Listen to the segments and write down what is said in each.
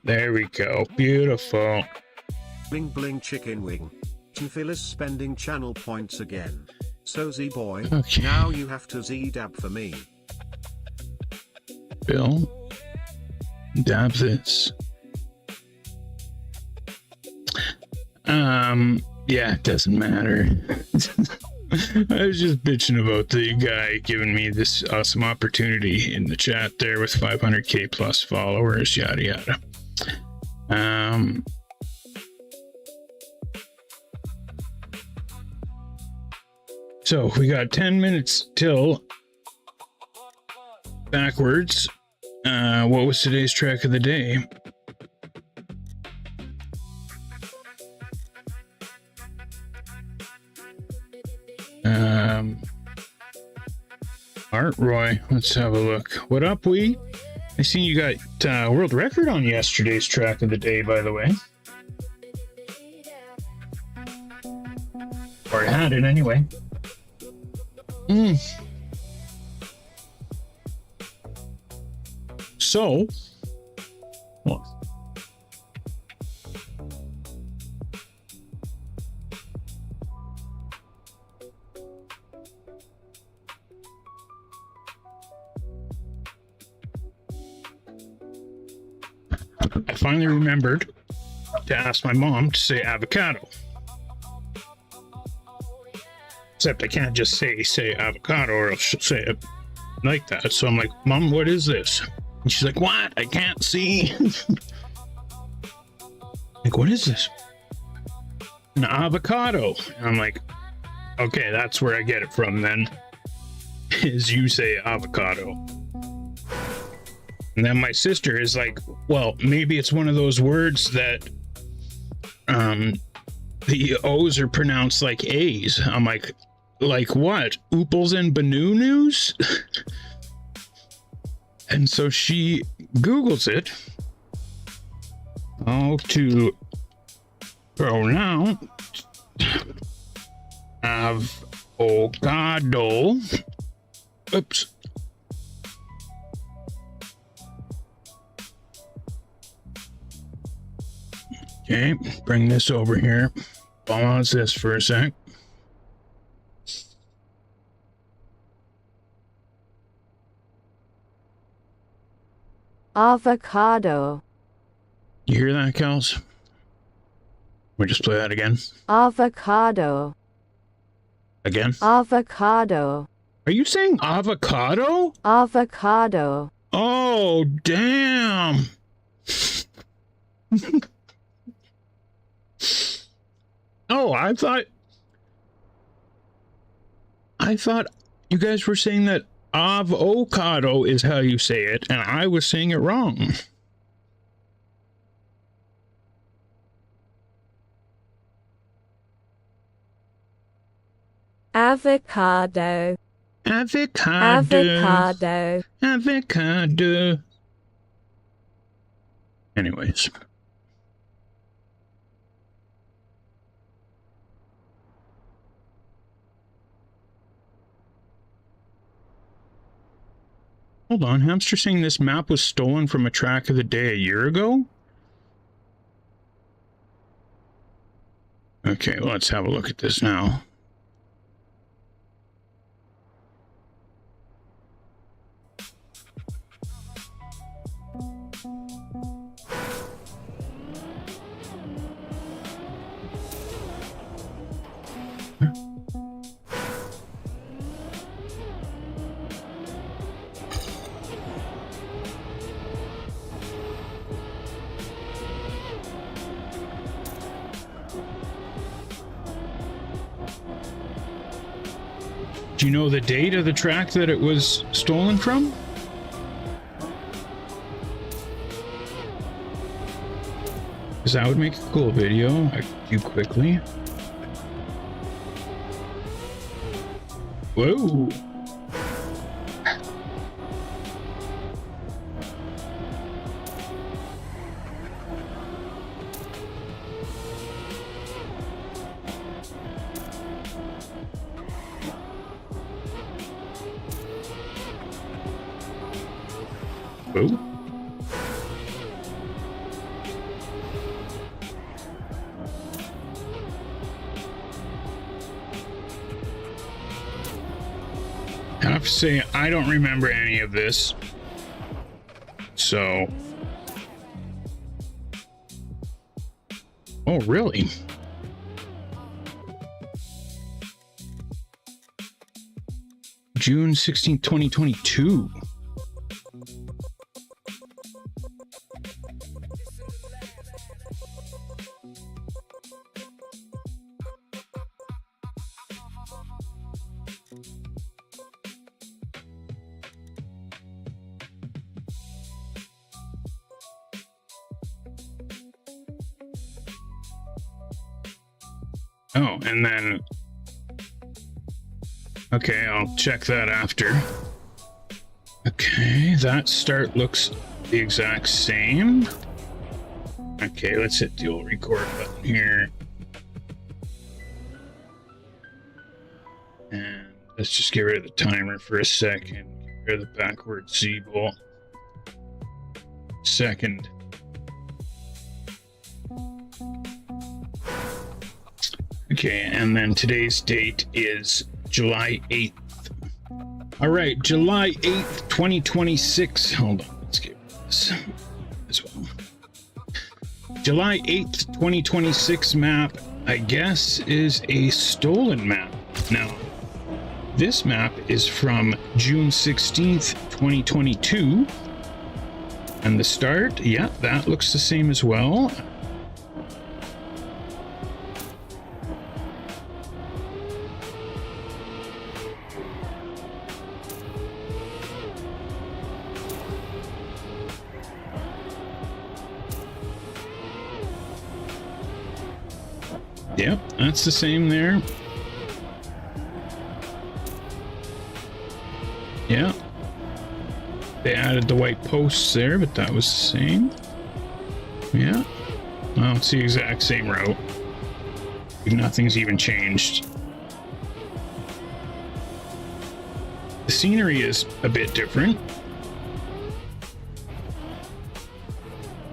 There we go. Beautiful. Bling bling chicken wing. Phil is spending channel points again. So Z-boy, Okay. now you have to Z-dab for me. Bill, dab this. Yeah, it doesn't matter. I was just bitching about the guy giving me this awesome opportunity in the chat there with 500k plus followers, yada yada. So we got 10 minutes till backwards. What was today's track of the day? Art Roy, let's have a look. What up, we? I seen you got world record on yesterday's track of the day, by the way. Or I had it anyway. So, well, I finally remembered to ask my mom to say avocado. Except I can't just say avocado or else she'll say it like that. So I'm like, Mom, what is this? And she's like, what? I can't see. Like, what is this? An avocado. And I'm like, okay, that's where I get it from then. Is you say avocado. And then my sister is like, well, maybe it's one of those words that the O's are pronounced like A's. I'm like what? Ooples and Banoonus? And so she Googles it. How to pronounce avocado. Oops. Okay, bring this over here. Pause this for a sec. Avocado. You hear that, Kels? We just play that again. Avocado. Again? Avocado. Are you saying avocado? Avocado. Oh, damn. Oh, I thought you guys were saying that avocado is how you say it, and I was saying it wrong. Avocado. Avocado. Avocado. Avocado. Anyways. Hold on, Hamster saying this map was stolen from a track of the day a year ago? Okay, let's have a look at this now. Do you know the date of the track that it was stolen from? Because that would make a cool video. I could do quickly. Whoa. Whoa. I have to say, I don't remember any of this. So. Oh, really? June 16th, 2022. Oh, and then, okay, I'll check that after. Okay, that start looks the exact same. Okay, let's hit the old record button here. And let's just get rid of the timer for a second. Get rid of the backward ZEEBOWL. Second. Okay, and then today's date is July 8th. All right, July 8th, 2026. Hold on, let's get this as well. July 8th, 2026 map, I guess, is a stolen map. Now, this map is from June 16th, 2022. And the start, yeah, that looks the same as well. Yep, that's the same there. Yeah. They added the white posts there, but that was the same. Yeah. Well, it's the exact same route. Nothing's even changed. The scenery is a bit different.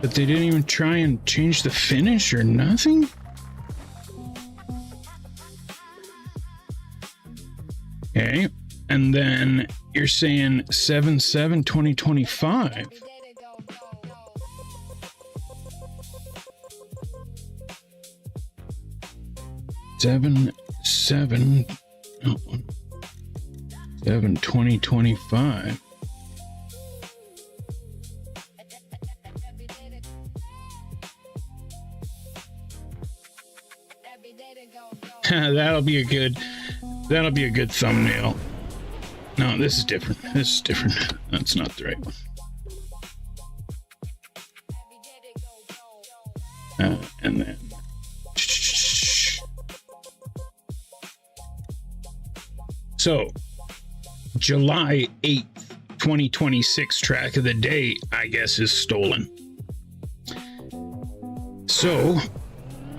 But they didn't even try and change the finish or nothing? Okay, and then you're saying 7/7/2025. Seven 2025. That'll be a good thumbnail. No, this is different. This is different. That's not the right one. And then so July 8th, 2026 track of the day, I guess, is stolen. So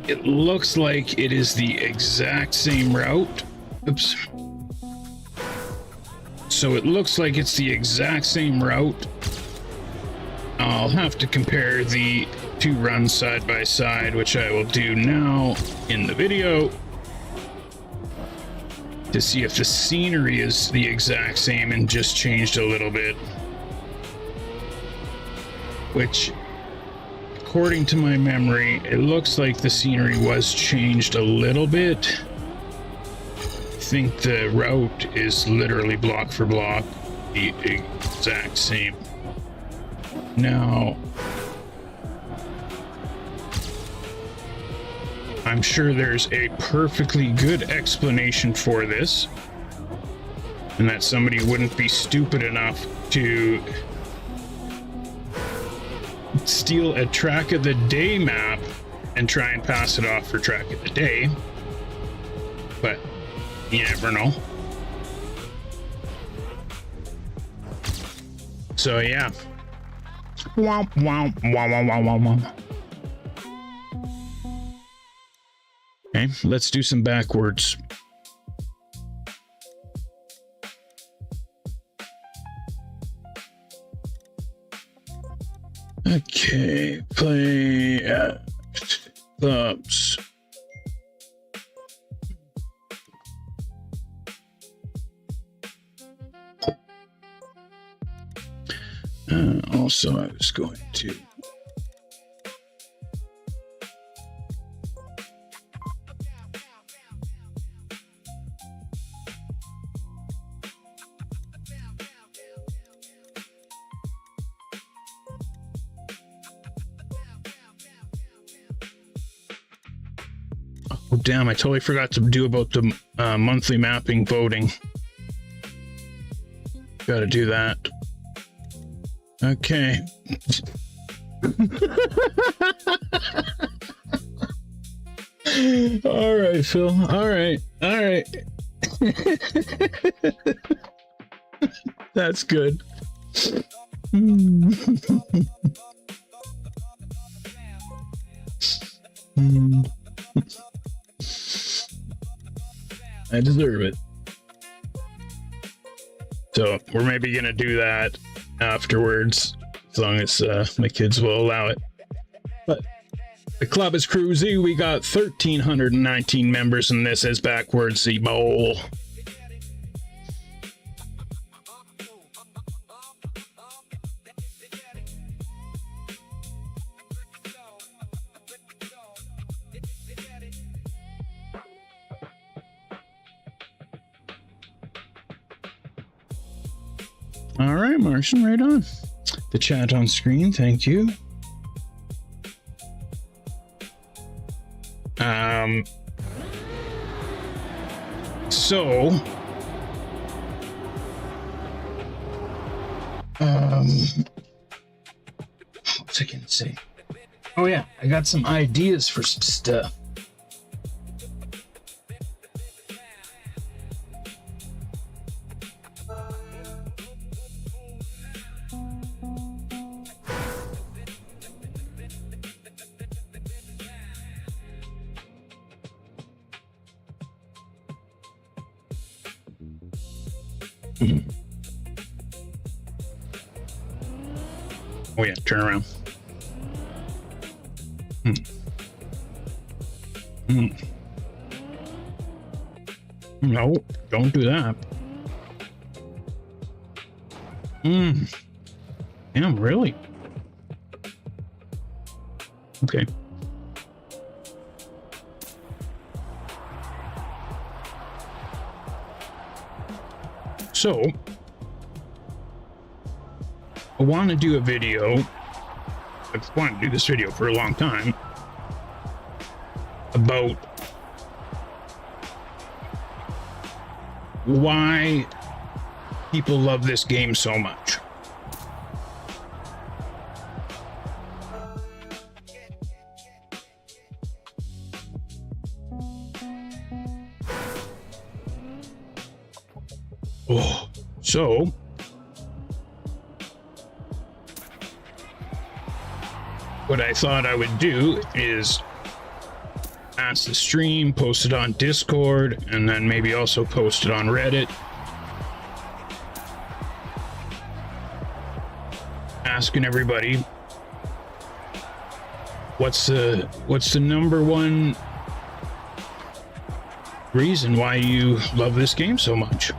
it looks like it is the exact same route. Oops. So it looks like it's the exact same route. I'll have to compare the two runs side by side, which I will do now in the video, to see if the scenery is the exact same and just changed a little bit. Which, according to my memory, it looks like the scenery was changed a little bit. I think the route is literally block for block the exact same. Now, I'm sure there's a perfectly good explanation for this, and that somebody wouldn't be stupid enough to steal a track of the day map and try and pass it off for track of the day. But you never know. So yeah. Wow, wow, wow, wow, wow, wow, wow. Okay, let's do some backwards. Okay, play clubs. Also, I was going to. Oh, damn, I totally forgot to do about the monthly mapping voting. Gotta do that. Okay. All right, Phil. All right. All right. That's good. I deserve it. So we're maybe gonna do that afterwards, as long as my kids will allow it. But the club is CREWZ. We got 1,319 members, and this is backwards ZEEBOWL. All right, Martian, right on. The chat on screen, thank you. So, what was I gonna say? Oh yeah, I got some ideas for some stuff. Oh yeah, turn around. No, don't do that. Damn, really? Okay. So, I want to do a video. I've wanted to do this video for a long time about why people love this game so much. Oh, so what I thought I would do is ask the stream, post it on Discord, and then maybe also post it on Reddit. Asking everybody, what's the number one reason why you love this game so much?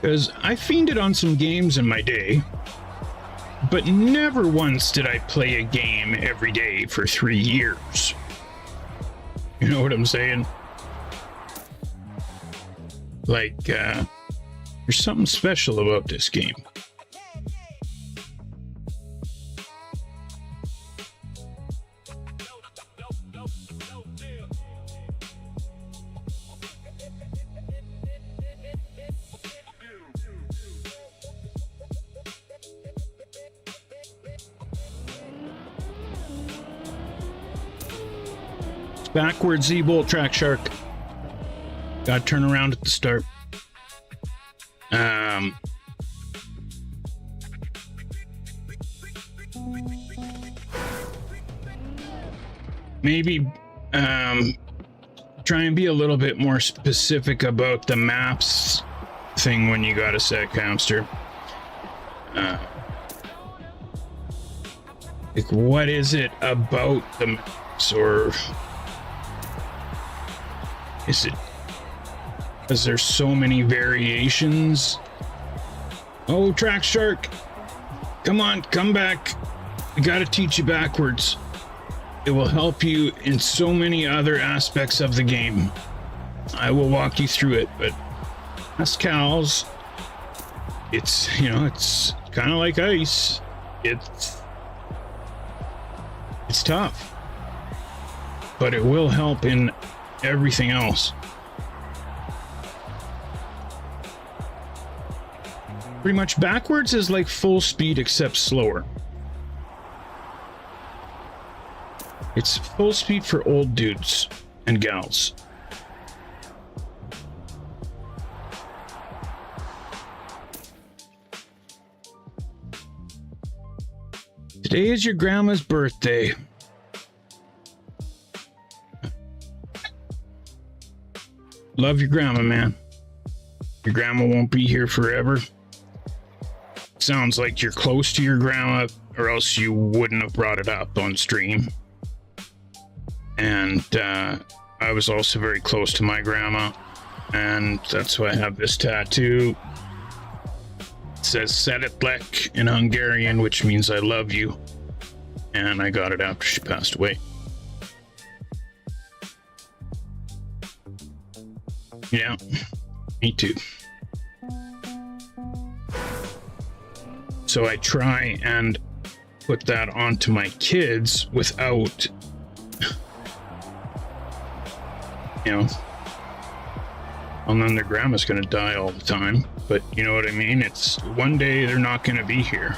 Because I fiended on some games in my day, but never once did I play a game every day for 3 years. You know what I'm saying? Like, there's something special about this game. Backwards ZEEBOWL track shark. Gotta turn around at the start. maybe try and be a little bit more specific about the maps thing when you got a set hamster. Like, what is it about the maps, or is it because there's so many variations? Oh, track shark, come on, come back. We gotta teach you backwards. It will help you in so many other aspects of the game. I will walk you through it, but as cows, it's, you know, it's kind of like ice. It's tough, but it will help in everything else. Pretty much backwards is like full speed except slower. It's full speed for old dudes and gals. Today is your grandma's birthday. Love your grandma, man. Your grandma won't be here forever. Sounds like you're close to your grandma, or else you wouldn't have brought it up on stream. And I was also very close to my grandma, and that's why I have this tattoo. It says Szeretlek in Hungarian, which means I love you, and I got it after she passed away. Yeah, me too. So I try and put that onto my kids without, you know, and then their grandma's gonna die all the time, but you know what I mean? It's one day they're not gonna be here.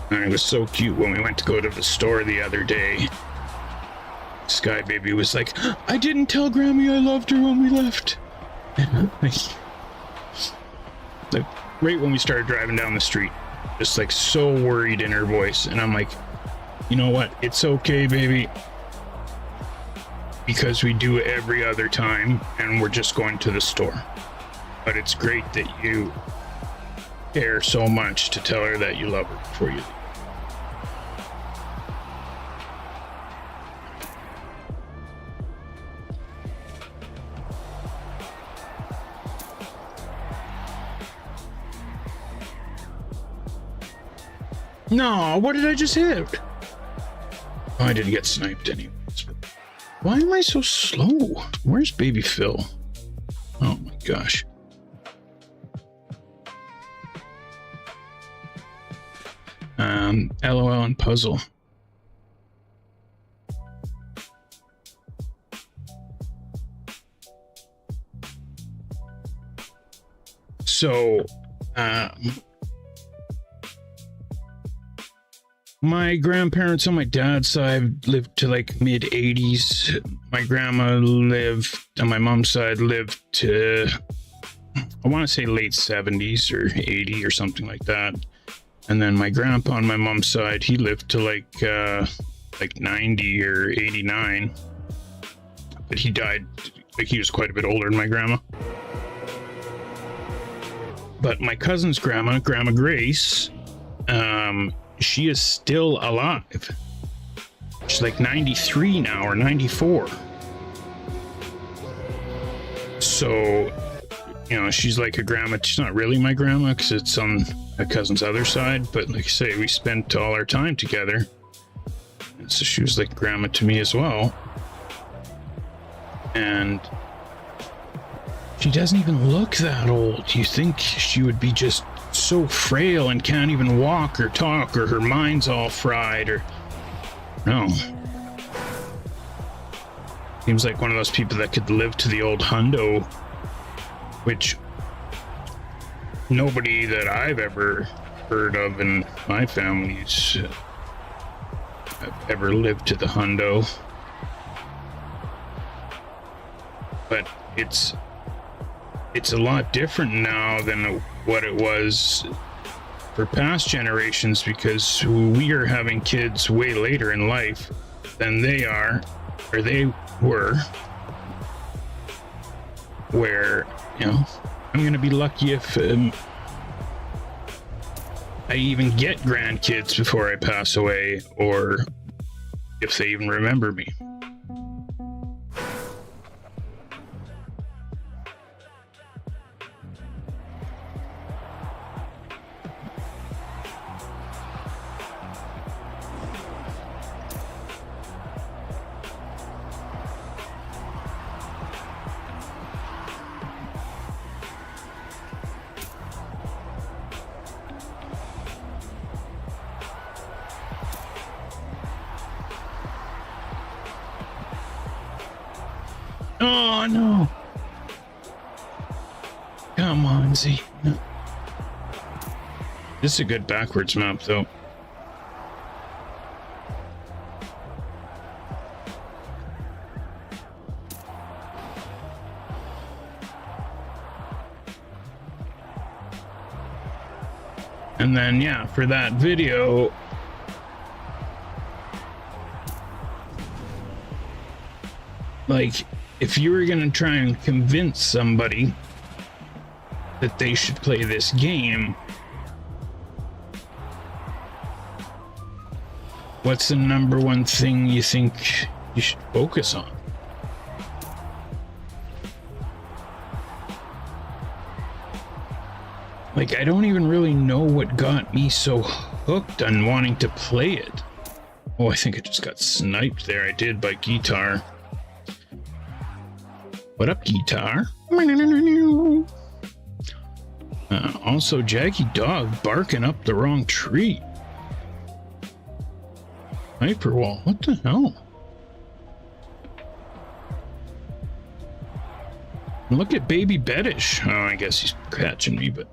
And it was so cute when we went to go to the store the other day. Sky Baby was like, I didn't tell Grammy I loved her when we left. Like, right when we started driving down the street, just like so worried in her voice. And I'm like, you know what? It's okay, baby. Because we do it every other time and we're just going to the store. But it's great that you care so much to tell her that you love her before you leave. No, what did I just hit? Oh, I didn't get sniped anyways. But why am I so slow? Where's baby Phil? Oh my gosh. LOL and puzzle. So, my grandparents on my dad's side lived to like mid 80s. My grandma lived on my mom's side lived to, I want to say late 70s or 80 or something like that. And then my grandpa on my mom's side, he lived to like 90 or 89. But he died, like he was quite a bit older than my grandma. But my cousin's grandma, Grandma Grace, she is still alive. She's like 93 now or 94. So, you know, she's like a grandma. She's not really my grandma because it's on my cousin's other side. But like I say, we spent all our time together. And so she was like grandma to me as well. And she doesn't even look that old. You think she would be just so frail and can't even walk or talk, or her mind's all fried, or no. Seems like one of those people that could live to the old hundo, which nobody that I've ever heard of in my family's have ever lived to the hundo. But it's a lot different now than what it was for past generations, because we are having kids way later in life than they are, or they were, where, you know, I'm gonna be lucky if I even get grandkids before I pass away, or if they even remember me. Oh no! Come on, Z. No. This is a good backwards map, though. And then, yeah, for that video, like, if you were gonna try and convince somebody that they should play this game, what's the number one thing you think you should focus on? Like, I don't even really know what got me so hooked on wanting to play it. Oh, I think I just got sniped there. I did by Guitar. What up, Guitar? Also, Jackie Dog barking up the wrong tree. Hyperwall, what the hell? Look at Baby Beddish. Oh, I guess he's catching me, but...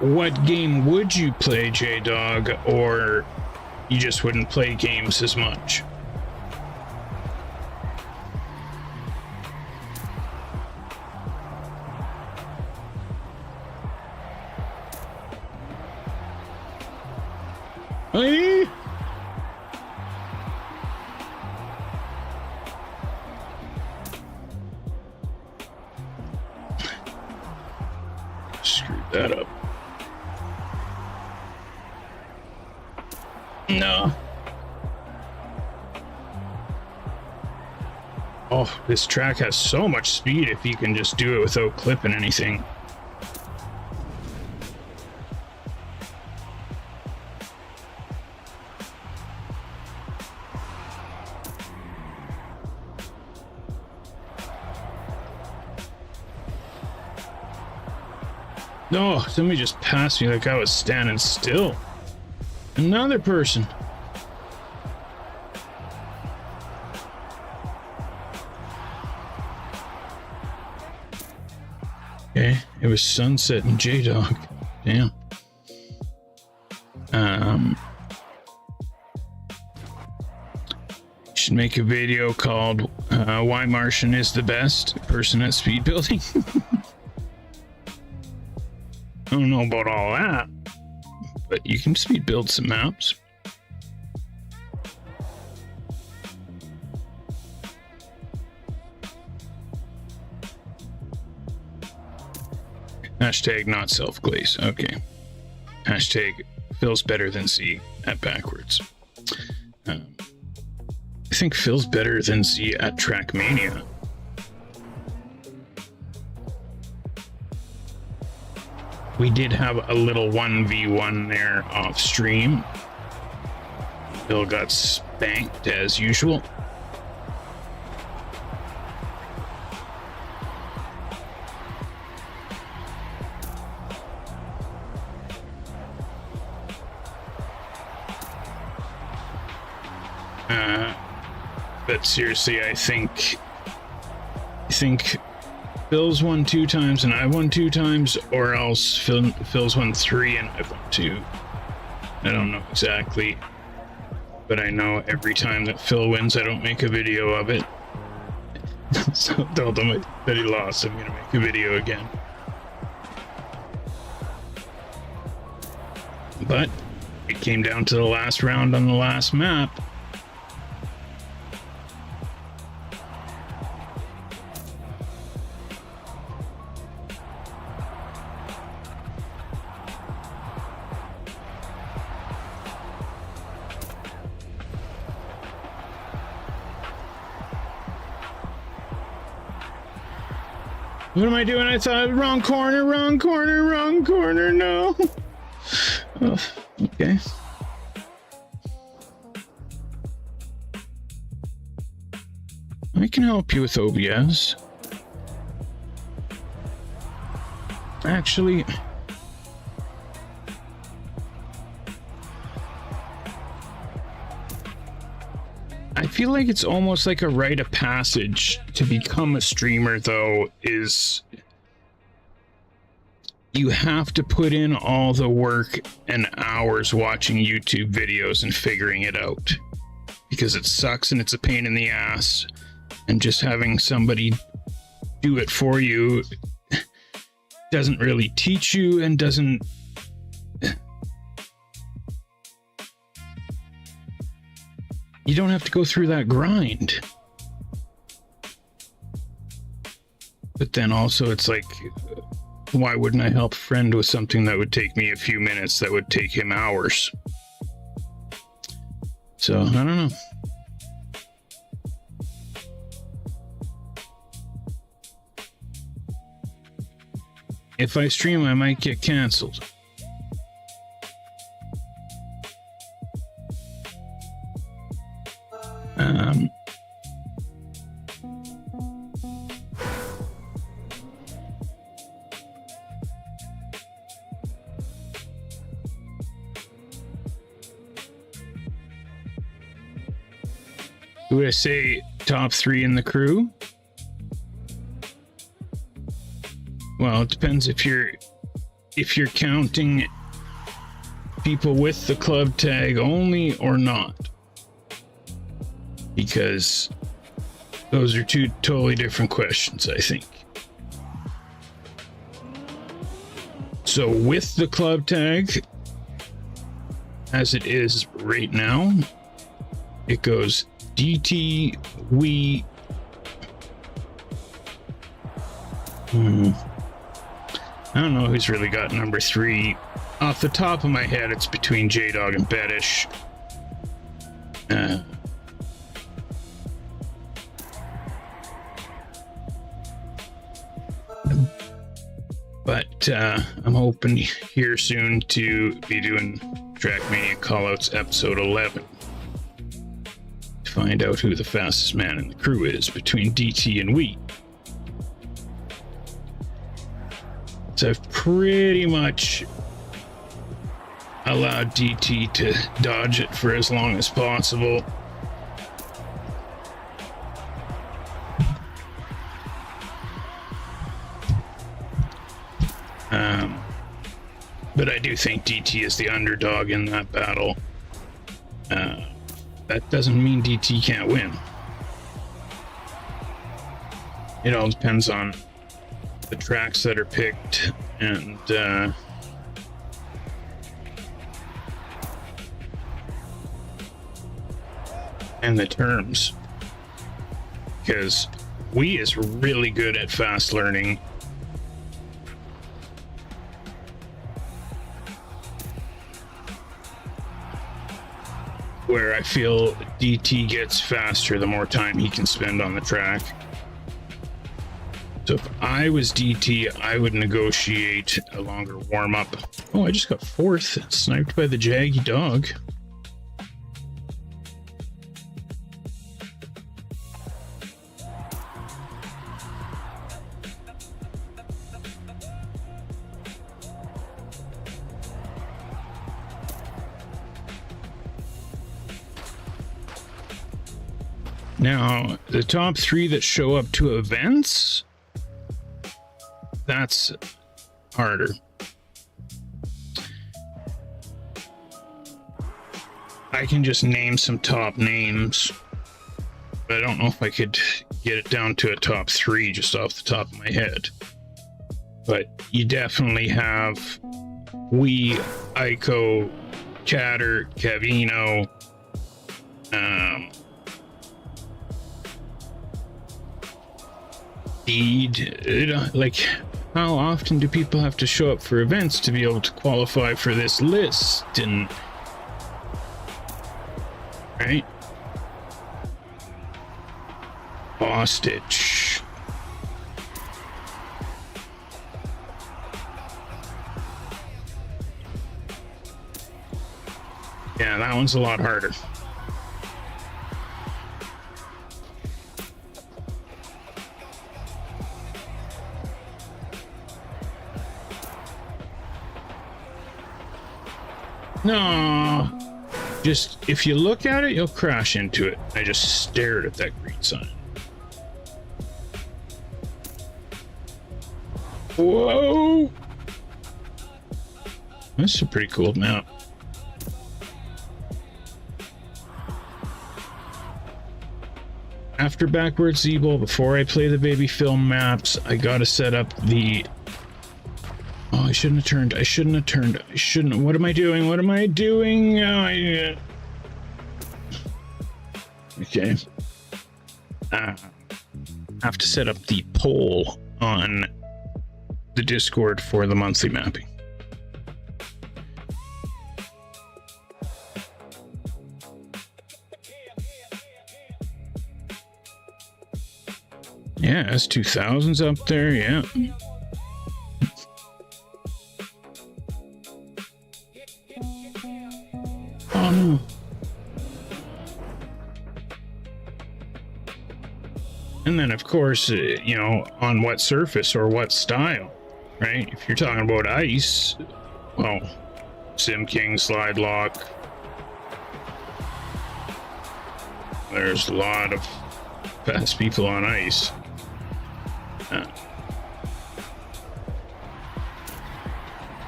what game would you play, J-Dog, or you just wouldn't play games as much? Hey! Screwed that up. No. Oh, this track has so much speed if you can just do it without clipping anything. No, somebody just passed me like I was standing still. Another person. Okay, it was Sunset and J-Dog. Damn. Should make a video called Why Martian is the Best Person at Speed Building. I don't know about all that, but you can speed build some maps. Hashtag not self-glaze. Okay. Hashtag Phil's better than Z at backwards. I think Phil's better than Z at Trackmania. We did have a little 1v1 there off stream. Phil got spanked as usual. But seriously, I think Phil's won 2 times and I won 2 times, or else Phil's won 3 and I've won 2. I don't know exactly, but I know every time that Phil wins, I don't make a video of it. So I told him that he lost. I'm gonna make a video again. But it came down to the last round on the last map. What am I doing? I thought wrong corner, no. Oh, okay. I can help you with OBS. Actually, I feel like it's almost like a rite of passage to become a streamer, though, is you have to put in all the work and hours watching YouTube videos and figuring it out, because it sucks and it's a pain in the ass, and just having somebody do it for you doesn't really teach you and doesn't you don't have to go through that grind. But then also it's like, why wouldn't I help a friend with something that would take me a few minutes that would take him hours? So I don't know. If I stream, I might get canceled. Would I say top 3 in the crew? Well, it depends if you're counting people with the club tag only or not, because those are 2 totally different questions, I think. So with the club tag, as it is right now, it goes DT, we, I don't know who's really got number 3. Off the top of my head, it's between J-Dog and Beddish. But I'm hoping here soon to be doing Trackmania Callouts episode 11. To find out who the fastest man in the crew is between DT and we. So I've pretty much allowed DT to dodge it for as long as possible. But I do think DT is the underdog in that battle. That doesn't mean DT can't win. It all depends on the tracks that are picked and the terms, because we is really good at fast learning. Where I feel DT gets faster the more time he can spend on the track. So if I was DT, I would negotiate a longer warm-up. Oh, I just got 4th, sniped by the Jaggy dog. Now, the top 3 that show up to events, that's harder. I can just name some top names, but I don't know if I could get it down to a top 3 just off the top of my head. But you definitely have Wee, Ico, Chatter, Cavino, like, how often do people have to show up for events to be able to qualify for this list? And right, hostage. Yeah, that one's a lot harder. No, just if you look at it, you'll crash into it. I just stared at that green sign. Whoa! That's a pretty cool map. After backwards ZEEBOWL, before I play the baby film maps, I gotta set up the... Oh, I shouldn't have turned. I shouldn't have turned. I shouldn't. What am I doing? What am I doing? Oh, okay. Have to set up the poll on the Discord for the monthly mapping. Yeah, S2000's up there, yeah. Oh no. And then, of course, you know, on what surface or what style, right? If you're talking about ice, well, Sim King, Slide Lock. There's a lot of fast people on ice.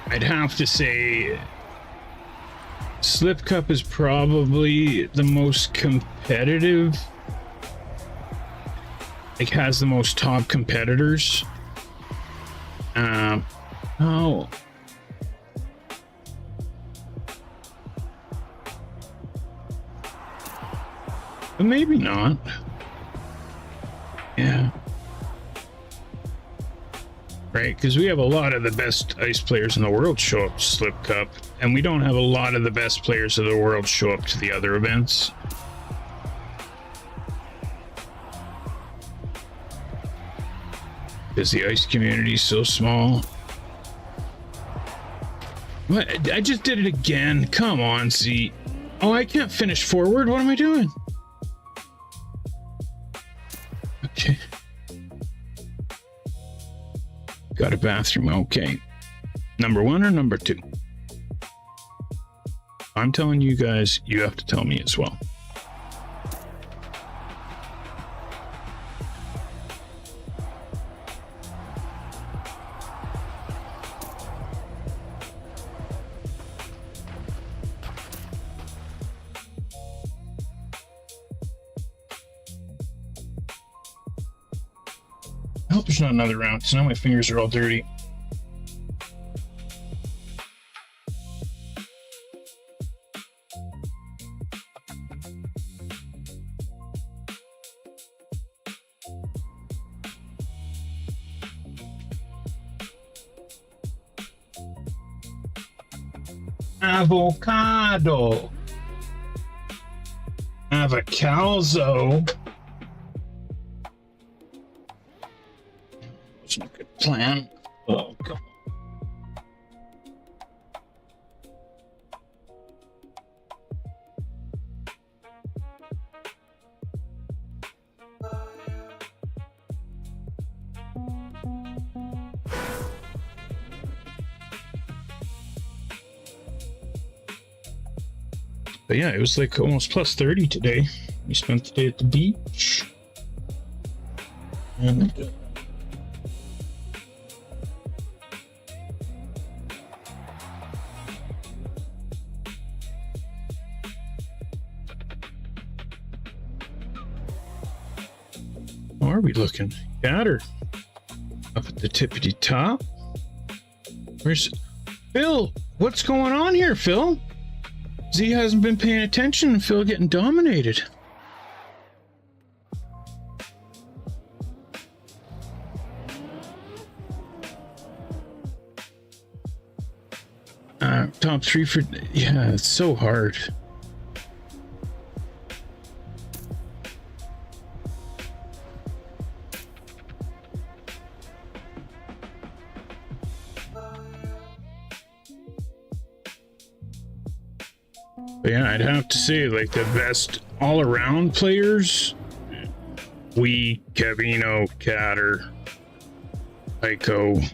I'd have to say Slip Cup is probably the most competitive. Like, has the most top competitors. Oh. But maybe not. Yeah. Right, because we have a lot of the best ice players in the world show up to Slip Cup, and we don't have a lot of the best players of the world show up to the other events. Because the ice community is so small. What? I just did it again. Come on, Z. Oh, I can't finish forward. What am I doing? Okay. Got a bathroom. Okay. Number 1 or number 2? I'm telling you guys, you have to tell me as well. I hope there's not another round, because now my fingers are all dirty. Avocado. Avocalzo. Wasn't a good plan. Oh, come on. But yeah, it was like almost plus 30 today. We spent the day at the beach. And how are we looking? Got her up at the tippity top. Where's Phil? What's going on here, Phil? Z hasn't been paying attention and Phil getting dominated. Top 3 for, yeah, it's so hard. But yeah, I'd have to say, like, the best all-around players, we, Kevino, Catter, Aiko.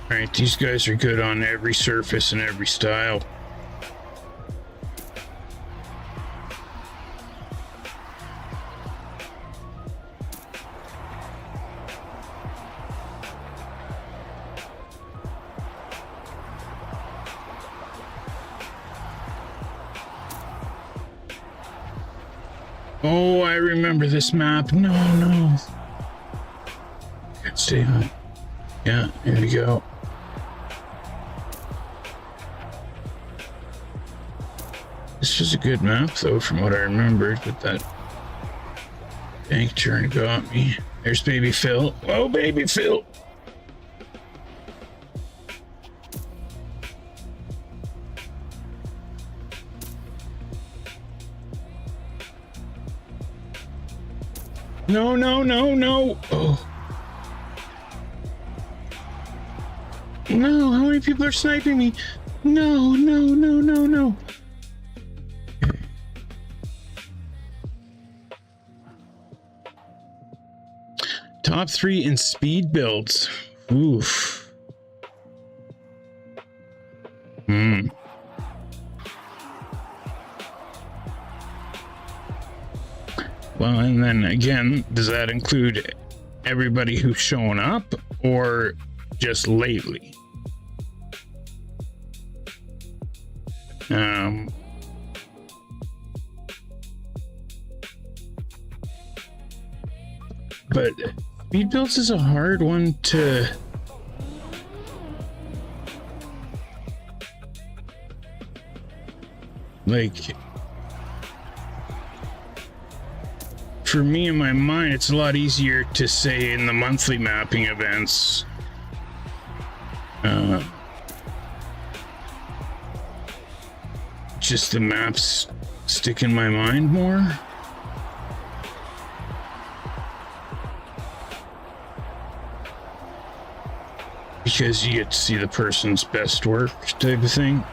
Alright, these guys are good on every surface and every style. Oh, I remember this map. No. Stay high. Yeah, here we go. This was a good map, though, from what I remembered, but that bank turn got me. There's baby Phil. Oh, baby Phil. No. Oh. No, how many people are sniping me? No. Top 3 in speed builds. Oof. Well, and then again, does that include everybody who's shown up or just lately? But speed builds is a hard one to like. For me, in my mind, it's a lot easier to say in the monthly mapping events. Just the maps stick in my mind more. Because you get to see the person's best work type of thing.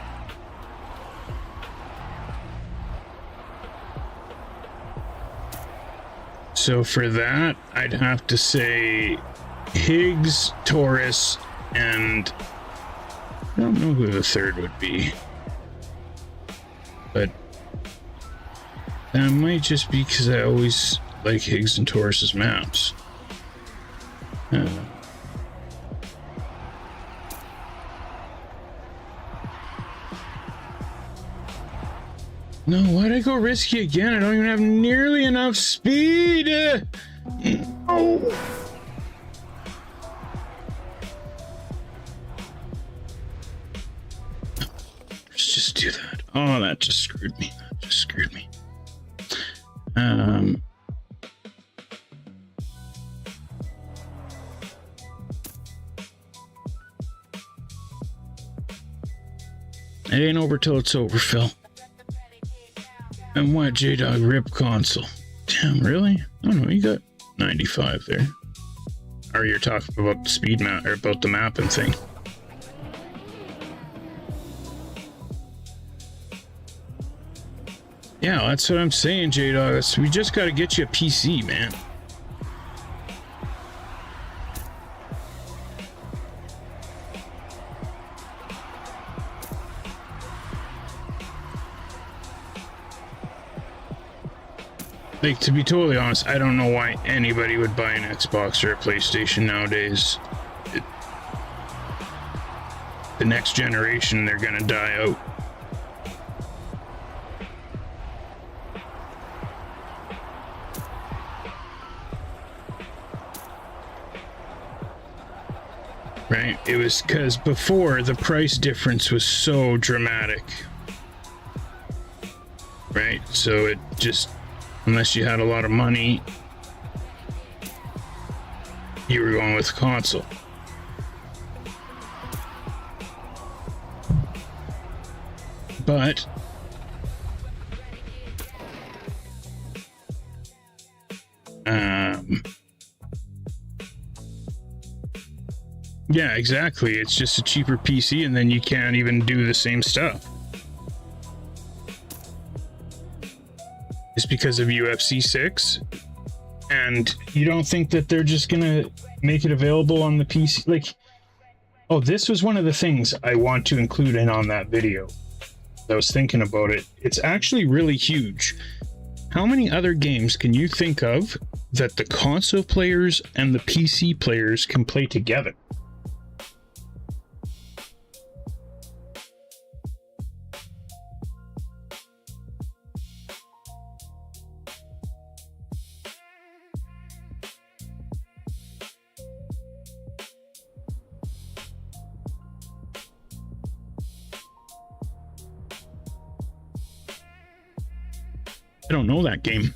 So for that, I'd have to say Higgs, Taurus, and I don't know who the third would be. But that might just be because I always like Higgs and Taurus's maps. No, why'd I go risky again? I don't even have nearly enough speed. Oh. Let's just do that. Oh, that just screwed me. It ain't over till it's over, Phil. And what J-Dog rip console? Damn, really? Oh no, you got 95 there. Or you're talking about the speed map, or about the mapping thing. Yeah, that's what I'm saying, J-Dog. We just gotta get you a PC, man. Like, to be totally honest, I don't know why anybody would buy an Xbox or a PlayStation nowadays. The next generation, they're gonna die out. Right? It was because before the price difference was so dramatic. Right? So it just, unless you had a lot of money, you were going with console. But yeah, exactly. It's just a cheaper PC, and then you can't even do the same stuff. It's because of UFC 6, and you don't think that they're just gonna make it available on the PC? Like, oh, this was one of the things I want to include in on that video. I was thinking about it. It's actually really huge. How many other games can you think of that the console players and the PC players can play together? I don't know that game.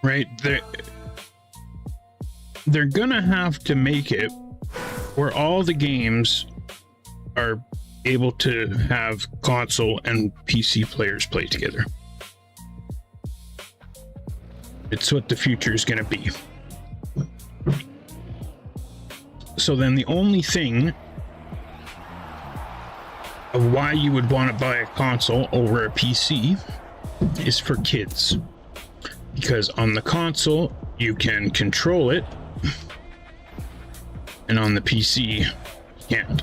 Right, they're gonna have to make it where all the games are able to have console and PC players play together. It's what the future is going to be. So then the only thing of why you would want to buy a console over a PC is for kids. Because on the console, you can control it, and on the PC, you can't.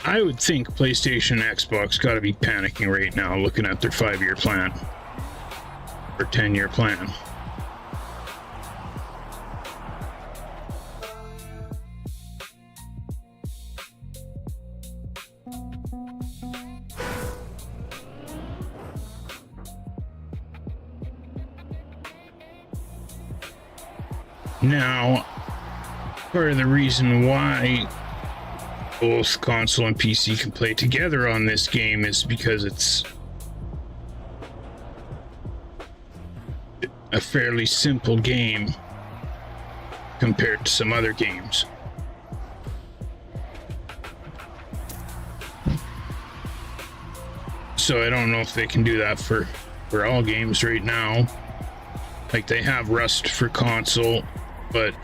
I would think PlayStation and Xbox got to be panicking right now looking at their 5-year plan or 10-year plan. Now, part of the reason why both console and PC can play together on this game is because it's a fairly simple game compared to some other games. So I don't know if they can do that for all games right now. Like, they have Rust for console, but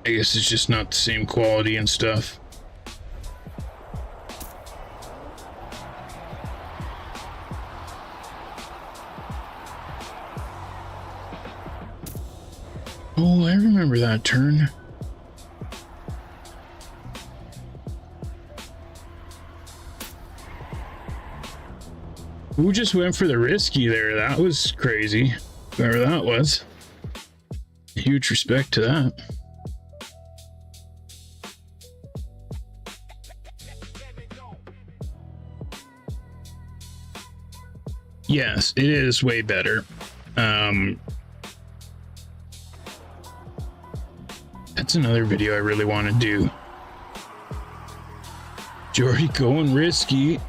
I guess it's just not the same quality and stuff. Oh, I remember that turn. Who just went for the risky there? That was crazy. Whoever that was. Huge respect to that. Yes, it is way better. That's another video I really want to do. Jordy going risky.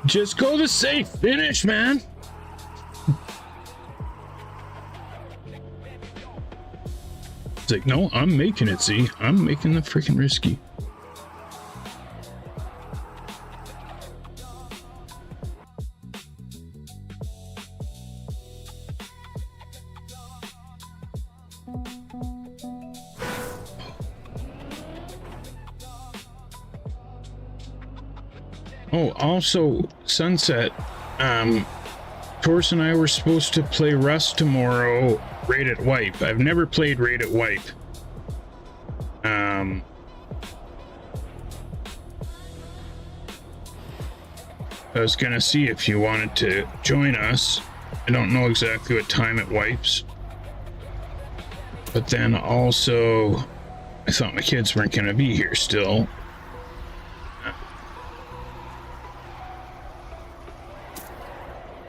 Just go the safe finish, man. It's like, no, I'm making it, see? I'm making the freaking risky. Oh, also, Sunset. Torres and I were supposed to play Rust tomorrow, Raid at Wipe. I've never played Raid at Wipe. I was gonna see if you wanted to join us. I don't know exactly what time it wipes. But then also, I thought my kids weren't gonna be here still.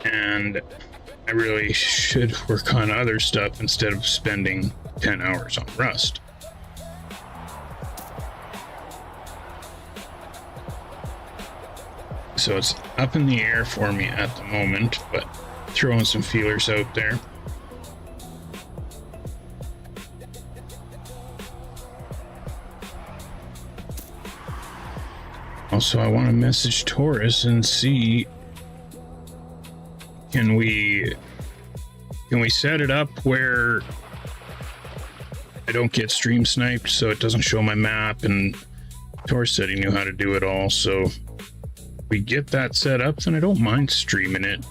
And I really should work on other stuff instead of spending 10 hours on Rust. So it's up in the air for me at the moment, but throwing some feelers out there. Also, I want to message Taurus and see, can we set it up where I don't get stream sniped so it doesn't show my map? And Taurus said he knew how to do it all, so we get that set up, then I don't mind streaming it.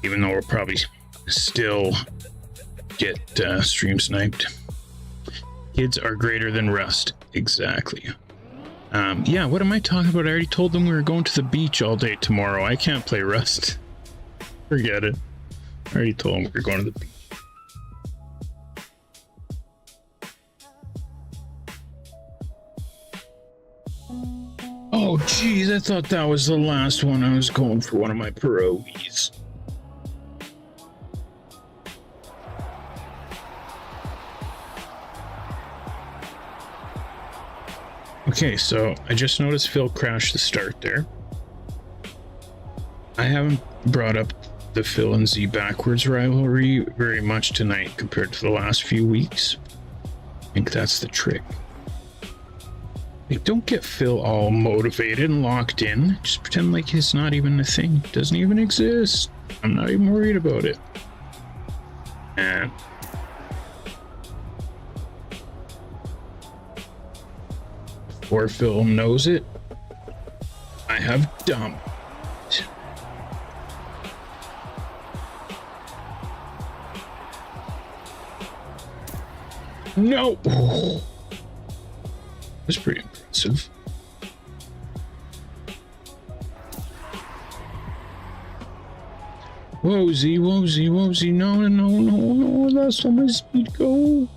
Even though we'll probably still get stream sniped. Kids are greater than Rust. Exactly. Yeah, what am I talking about? I already told them we were going to the beach all day tomorrow. I can't play Rust. Forget it. I already told them we were going to the beach. Oh, geez, I thought that was the last one. I was going for one of my pierogies. Okay, so I just noticed Phil crashed the start there. I haven't brought up the Phil and Z backwards rivalry very much tonight compared to the last few weeks. I think that's the trick. Like, don't get Phil all motivated and locked in. Just pretend like it's not even a thing. It doesn't even exist. I'm not even worried about it. And before Phil knows it, I have dumped. No! Oh. That's pretty impressive. Whoa, Z, whoa, Z, whoa, Z. No, no, no, no. That's not my speed go.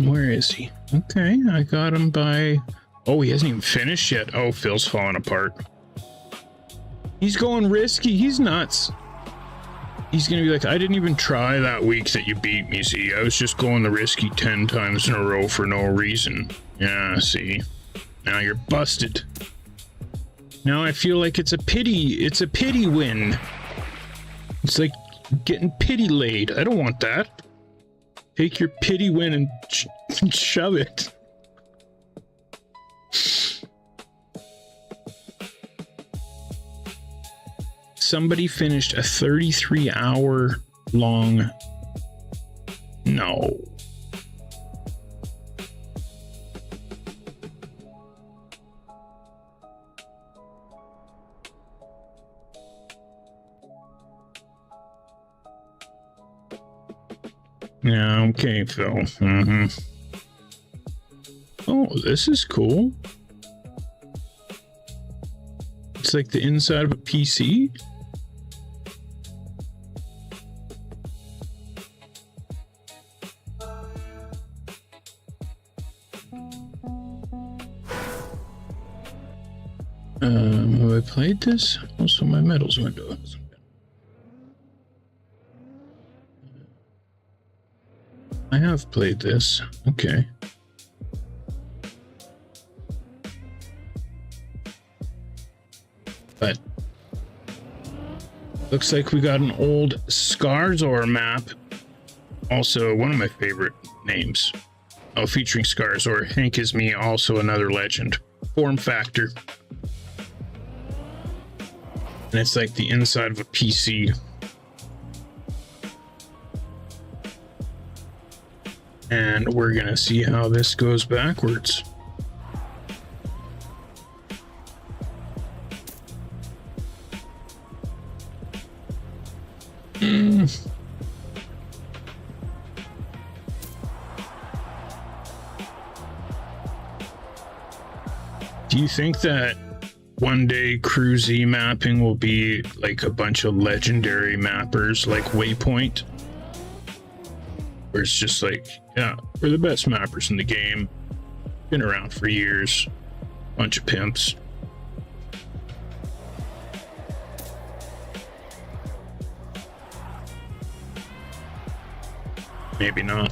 Where is he? Okay, I got him by... Oh, he hasn't even finished yet. Oh, Phil's falling apart. He's going risky. He's nuts. He's gonna be like, I didn't even try that week that you beat me, see? I was just going the risky 10 times in a row for no reason. Yeah, see? Now you're busted. Now I feel like it's a pity win. It's like getting pity laid. I don't want that. Take your pity win and shove it. Somebody finished a 33-hour long... No. Yeah, okay, Phil. Mm-hmm. Oh, this is cool. It's like the inside of a PC. Have I played this? Also, my medals window. I have played this. Okay. But looks like we got an old Skarzor map. Also, one of my favorite names. Oh, featuring Skarzor. Hank is me, also another legend. Form Factor. And it's like the inside of a PC. And we're gonna see how this goes backwards. Do you think that one day CREWZ mapping will be like a bunch of legendary mappers like Waypoint? Where it's just like, yeah, we're the best mappers in the game. Been around for years. Bunch of pimps. Maybe not.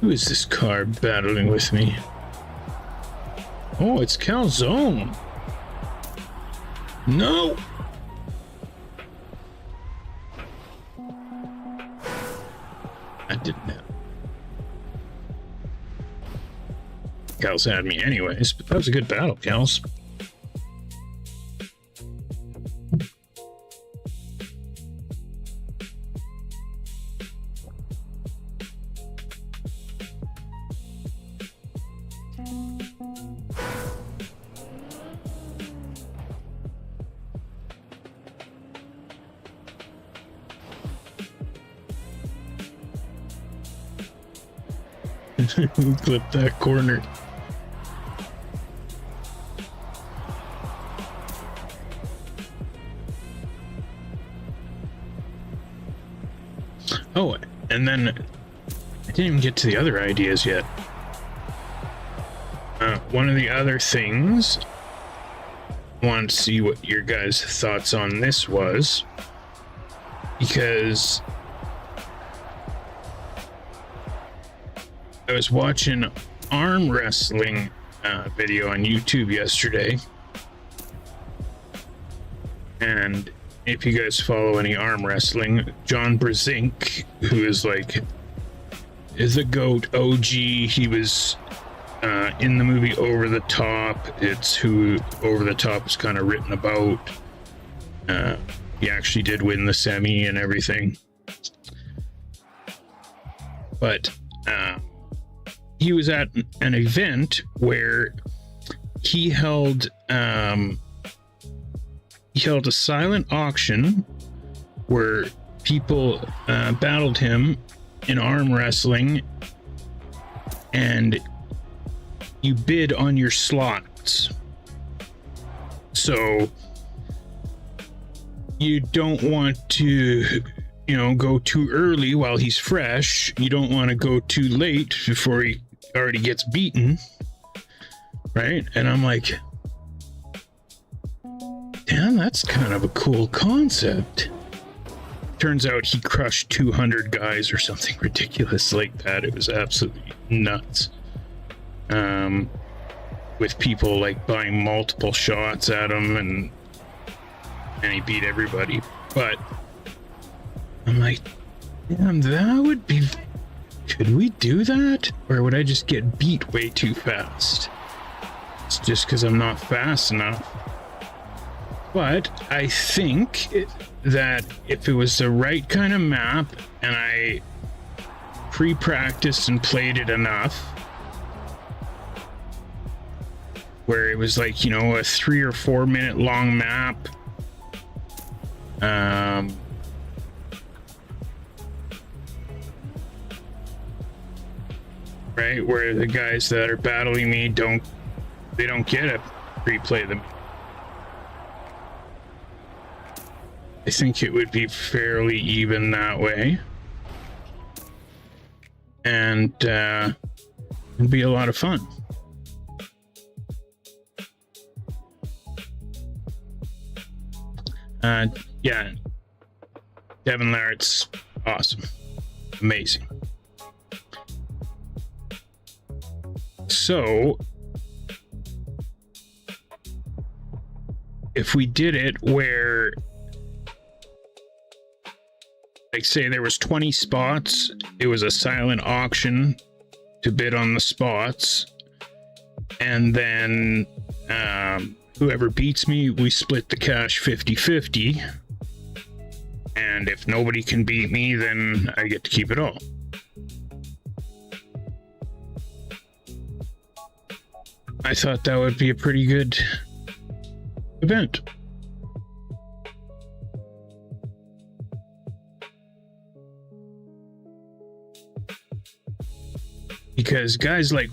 Who is this car battling with me? Oh, it's Calzone. No! I didn't have. Cal's had me anyways, but that was a good battle, Cal's. Clip that corner. Oh, and then I didn't even get to the other ideas yet. One of the other things, I wanted to see what your guys' thoughts on this was, because I was watching arm wrestling video on YouTube yesterday, and if you guys follow any arm wrestling, John Brezink, who is the GOAT OG, he was in the movie Over the Top. It's who Over the Top is kind of written about. He actually did win the semi and everything, but he was at an event where he held a silent auction where people battled him in arm wrestling, and you bid on your slots. So you don't want to, go too early while he's fresh. You don't want to go too late before he already gets beaten, right? And I'm like, damn, that's kind of a cool concept. Turns out he crushed 200 guys or something ridiculous like that. It was absolutely nuts. With people like buying multiple shots at him, and he beat everybody. But I'm like, damn, that would be... Could we do that? Or would I just get beat way too fast? It's just because I'm not fast enough. But I think that if it was the right kind of map and I pre-practiced and played it enough, where it was like, a 3 or 4 minute long map, right, where the guys that are battling me don't get to replay them. I think it would be fairly even that way. and it'll be a lot of fun. Yeah, Devin Larrett's awesome, amazing. So if we did it where, like, say there was 20 spots, it was a silent auction to bid on the spots, and then whoever beats me, we split the cash 50-50, and if nobody can beat me, then I get to keep it all. I thought that would be a pretty good event. Because guys like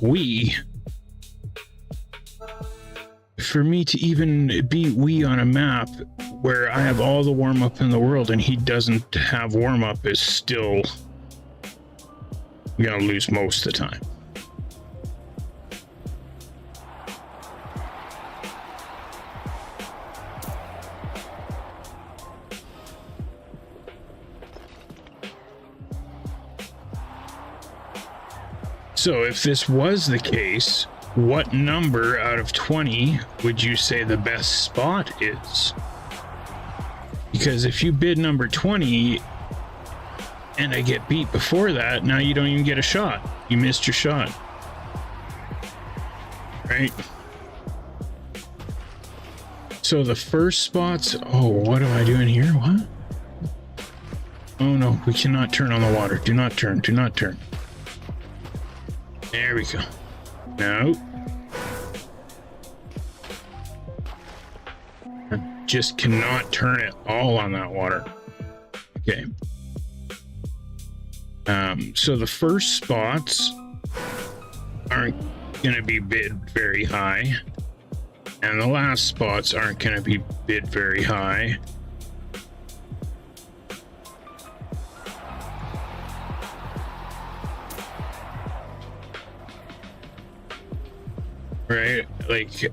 for me to even beat on a map where I have all the warm-up in the world and he doesn't have warm-up is still gonna lose most of the time. So if this was the case, what number out of 20 would you say the best spot is? Because if you bid number 20 and I get beat before that, now you don't even get a shot. You missed your shot. Right? So the first spots, oh, what am I doing here? What? Oh no, we cannot turn on the water. Do not turn, do not turn. There we go. No. I just cannot turn it all on that water. Okay. So the first spots aren't going to be bid very high, and the last spots aren't going to be bid very high. Right? Like,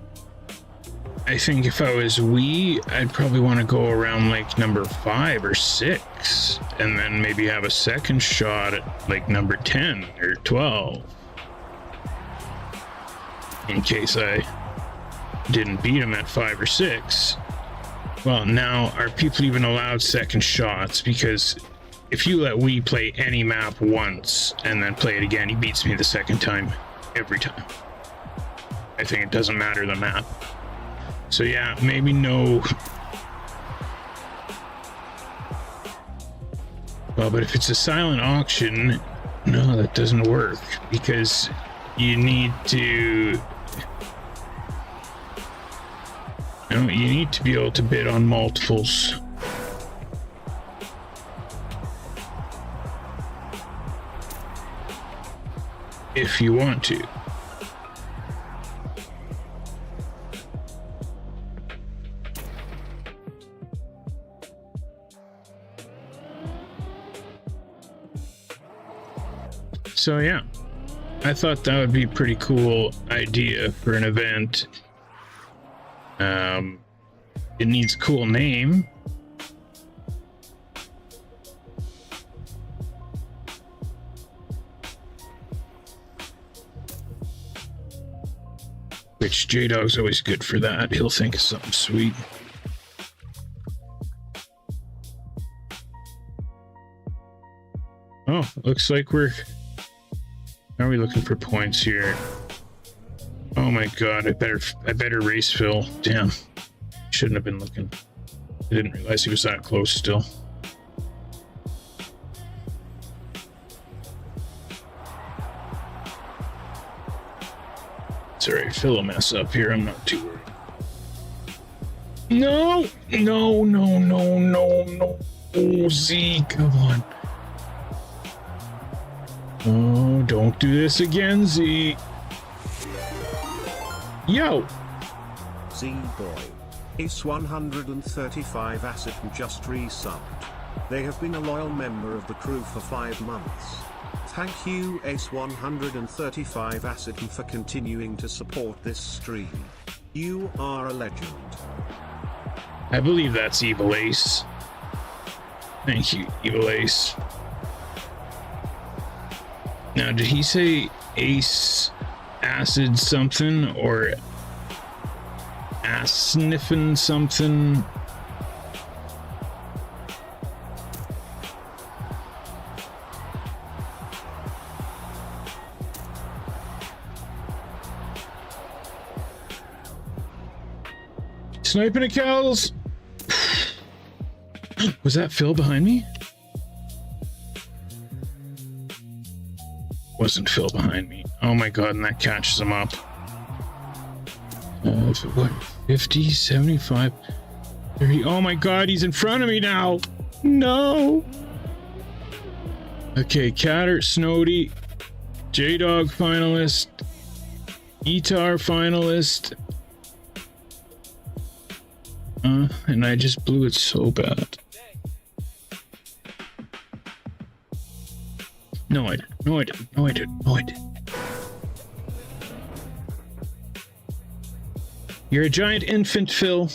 I think if I was I'd probably want to go around like number 5 or 6, and then maybe have a second shot at like number 10 or 12, in case I didn't beat him at 5 or 6. Well, now are people even allowed second shots? Because if you let play any map once and then play it again, he beats me the second time every time. I think it doesn't matter the map. So yeah, maybe no. Well, but if it's a silent auction, no, that doesn't work, because you need to, you need to be able to bid on multiples. If you want to. So yeah, I thought that would be a pretty cool idea for an event. It needs a cool name. Which J-Dog's always good for that. He'll think of something sweet. Oh, looks like are we looking for points here? Oh my god, I better race Phil. Damn. Shouldn't have been looking. I didn't realize he was that close still. It's alright, Phil will mess up here, I'm not too worried. No! No, no, no, no, no. Oh, Z, come on. Oh, don't do this again, Z. Yo! ZEEBOWL. Is 135 Acid who just resubbed. They have been a loyal member of the crew for 5 months. Thank you Ace135 Acid for continuing to support this stream. You are a legend. I believe that's Evil Ace. Thank you, Evil Ace. Now, did he say Ace Acid something or ass sniffing something? Sniping at cows. Was that Phil behind me? Wasn't Phil behind me. Oh my god, and that catches him up. What? 50, 75, 30. Oh my god, he's in front of me now. No. Okay, Catter, Snowdy, J-Dog finalist, Etar finalist. And I just blew it so bad. No, I didn't. No, I didn't. No, I didn't. No, I didn't. You're a giant infant, Phil.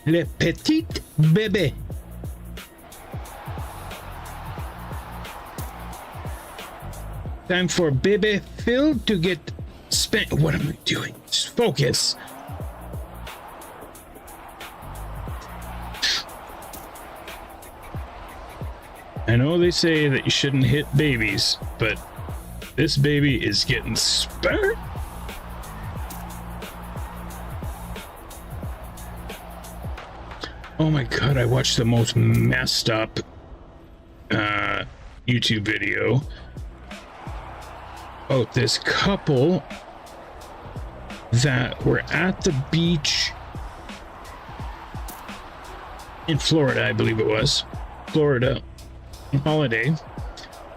Le petit bébé. Time for bébé Phil to get spanked. What am I doing? Just focus. I know they say that you shouldn't hit babies, but this baby is getting spanked. Oh my god, I watched the most messed up YouTube video about this couple that were at the beach in Florida, I believe it was. Florida. Holiday.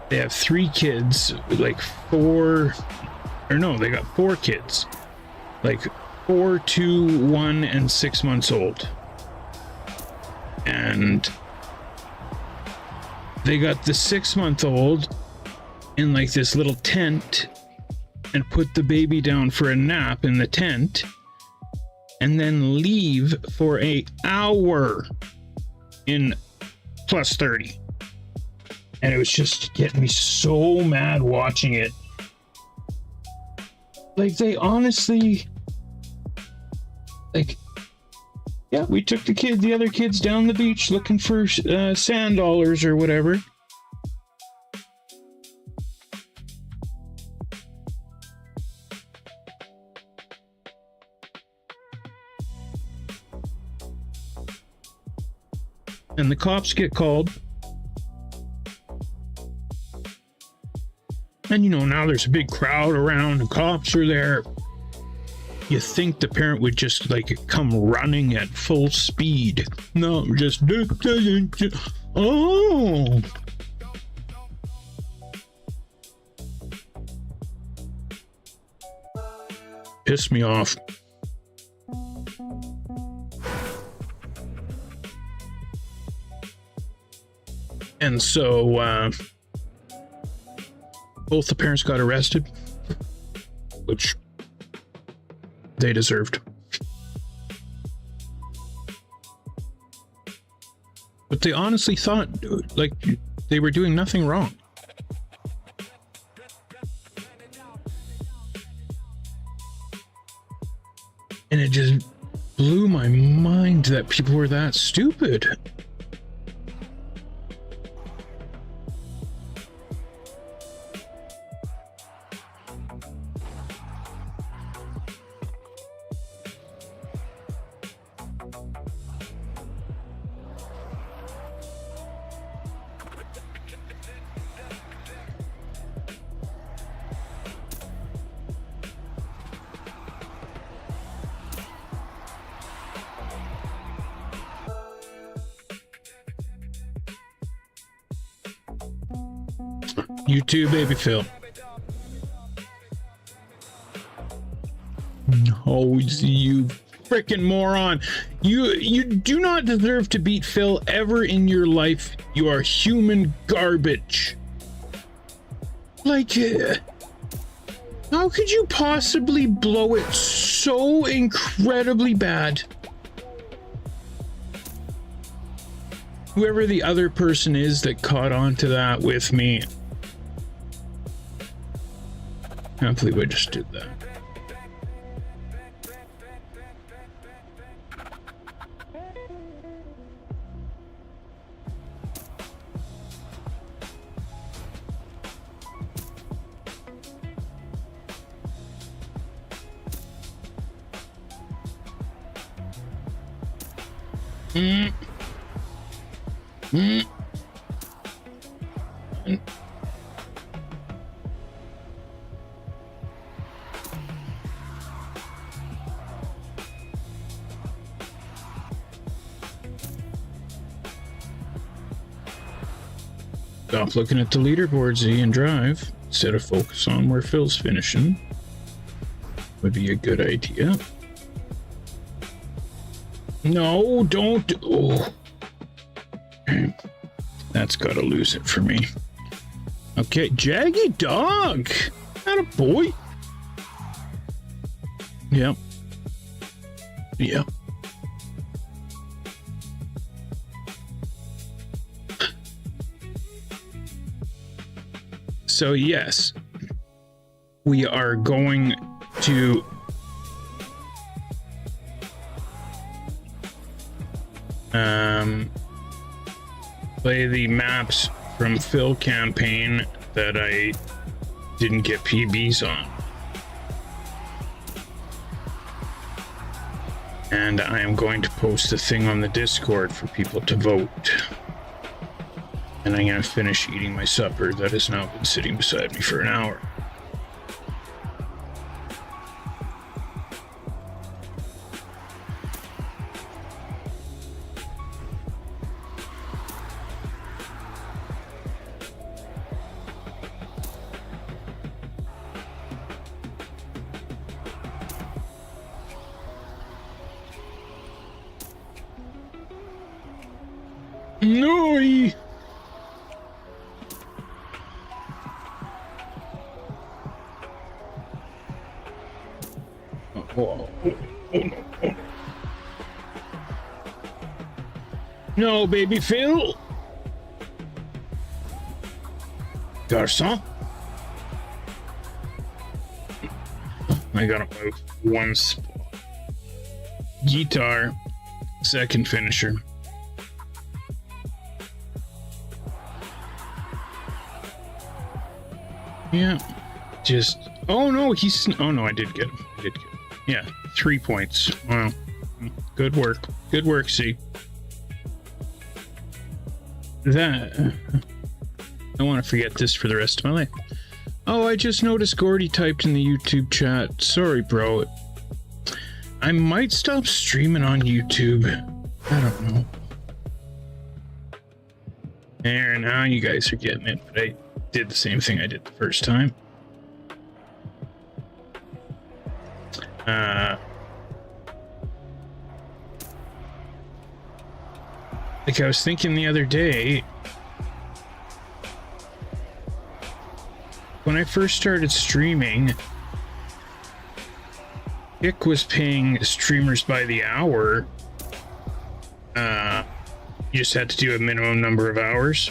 They have 3 kids, like 4, or no, they got 4 kids, like 4, 2, 1, and 6 months old. And they got the 6-month-old in like this little tent and put the baby down for a nap in the tent and then leave for an hour in plus 30. And it was just getting me so mad watching it. Like, they honestly, like, yeah, we took the other kids down the beach looking for sand dollars or whatever. And the cops get called. And you know, now there's a big crowd around, the cops are there. You think the parent would just like come running at full speed. No, just oh. Pissed me off. And so both the parents got arrested, which they deserved. But they honestly thought like they were doing nothing wrong. And it just blew my mind that people were that stupid. You too, baby Phil. Oh, you freaking moron. You do not deserve to beat Phil ever in your life. You are human garbage. Like, how could you possibly blow it so incredibly bad? Whoever the other person is that caught on to that with me. I can't believe I just did that. Stop looking at the leaderboard, Z, and drive instead of focus on where Phil's finishing. Would be a good idea. No, don't. Oh. Okay. That's gotta lose it for me. Okay, Jaggy Dog. Not a boy. Yep. Yep. So yes, we are going to play the maps from Phil campaign that I didn't get PBs on. And I am going to post a thing on the Discord for people to vote. And I'm going to finish eating my supper that has now been sitting beside me for an hour. No! Oh, no. No, baby Phil. Garçon. I gotta move one spot. Guitar, second finisher. Yeah, just. Oh no, he's. Oh no, I did get him. Yeah, 3 points. Wow. Good work. Good work, C. That. I want to forget this for the rest of my life. Oh, I just noticed Gordy typed in the YouTube chat. Sorry, bro. I might stop streaming on YouTube. I don't know. There, now you guys are getting it, but I did the same thing I did the first time. Like I was thinking the other day, when I first started streaming, Kick was paying streamers by the hour. You just had to do a minimum number of hours.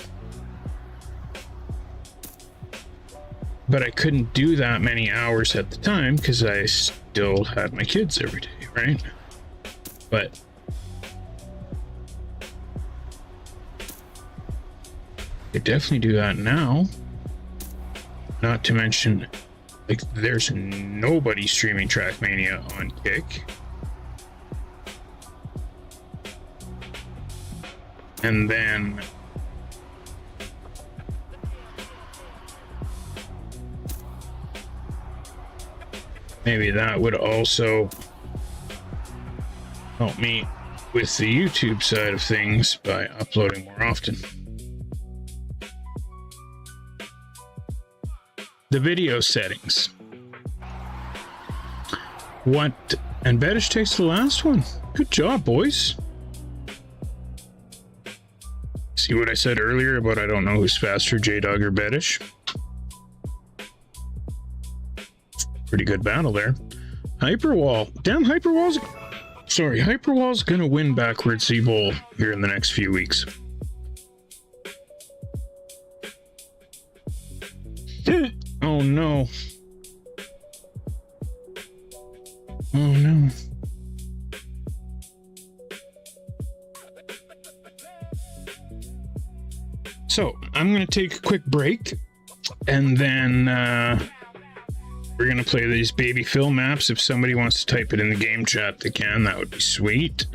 But I couldn't do that many hours at the time because I still had my kids every day, right? But I could definitely do that now. Not to mention, like, there's nobody streaming Trackmania on Kick. And then maybe that would also help me with the YouTube side of things by uploading more often. The video settings. What? And Bedish takes the last one. Good job, boys. See what I said earlier about I don't know who's faster, J-Dog or Beddish? Pretty good battle there. Hyperwall. Damn, Hyperwall's... Sorry, Hyperwall's gonna win backwards ZEEBOWL here in the next few weeks. Oh no. Oh no. So, I'm going to take a quick break, and then we're going to play these baby Phil maps. If somebody wants to type it in the game chat, they can. That would be sweet.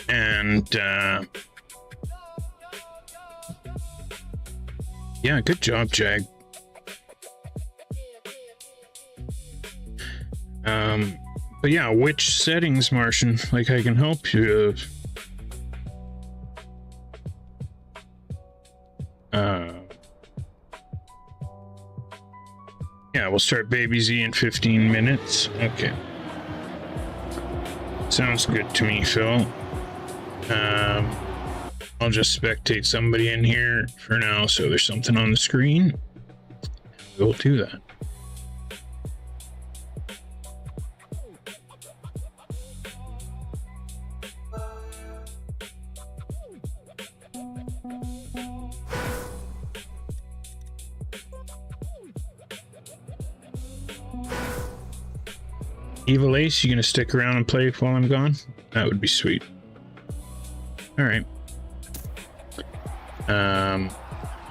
And yeah, good job, Jag. But yeah, which settings, Martian? Like, I can help you. Yeah, we'll start Baby Z in 15 minutes. Okay. Sounds good to me, Phil. I'll just spectate somebody in here for now, so there's something on the screen. We'll do that. Evil Ace, you gonna stick around and play while I'm gone? That would be sweet. All right.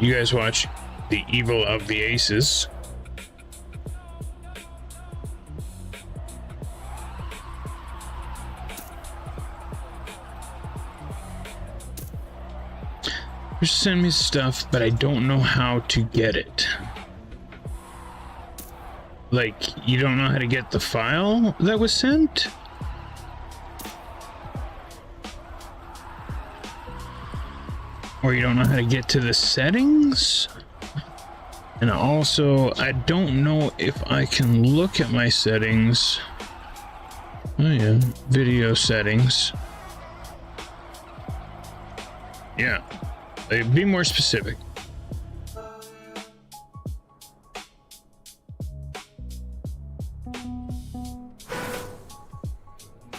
You guys watch the Evil of the Aces. Just send me stuff, but I don't know how to get it. Like, you don't know how to get the file that was sent? Or you don't know how to get to the settings? And also, I don't know if I can look at my settings. Oh yeah, video settings. Yeah, be more specific.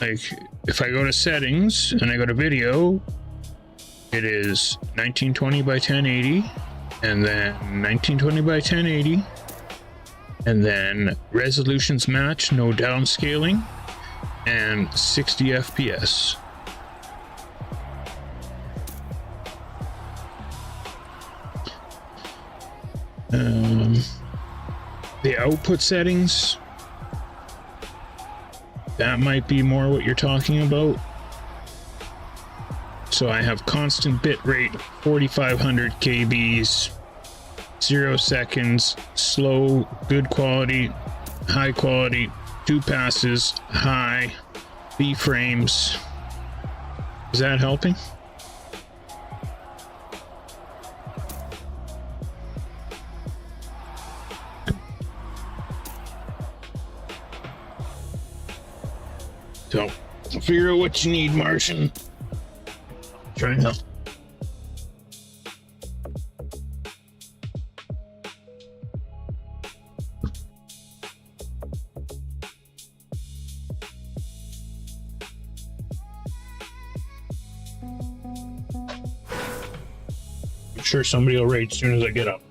Like, if I go to settings and I go to video, it is 1920 by 1080, and then 1920 by 1080, and then resolutions match, no downscaling, and 60 FPS. The output settings, that might be more what you're talking about. So I have constant bit rate, 4500 kbs, 0 seconds, slow, good quality, high quality, 2 passes, high, B frames. Is that helping? So, figure out what you need, Martian. Try and help. I'm sure somebody will raid as soon as I get up.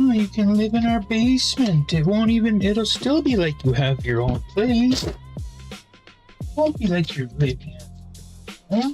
Oh, you can live in our basement. It'll still be like you have your own place. It won't be like you're living in. Huh?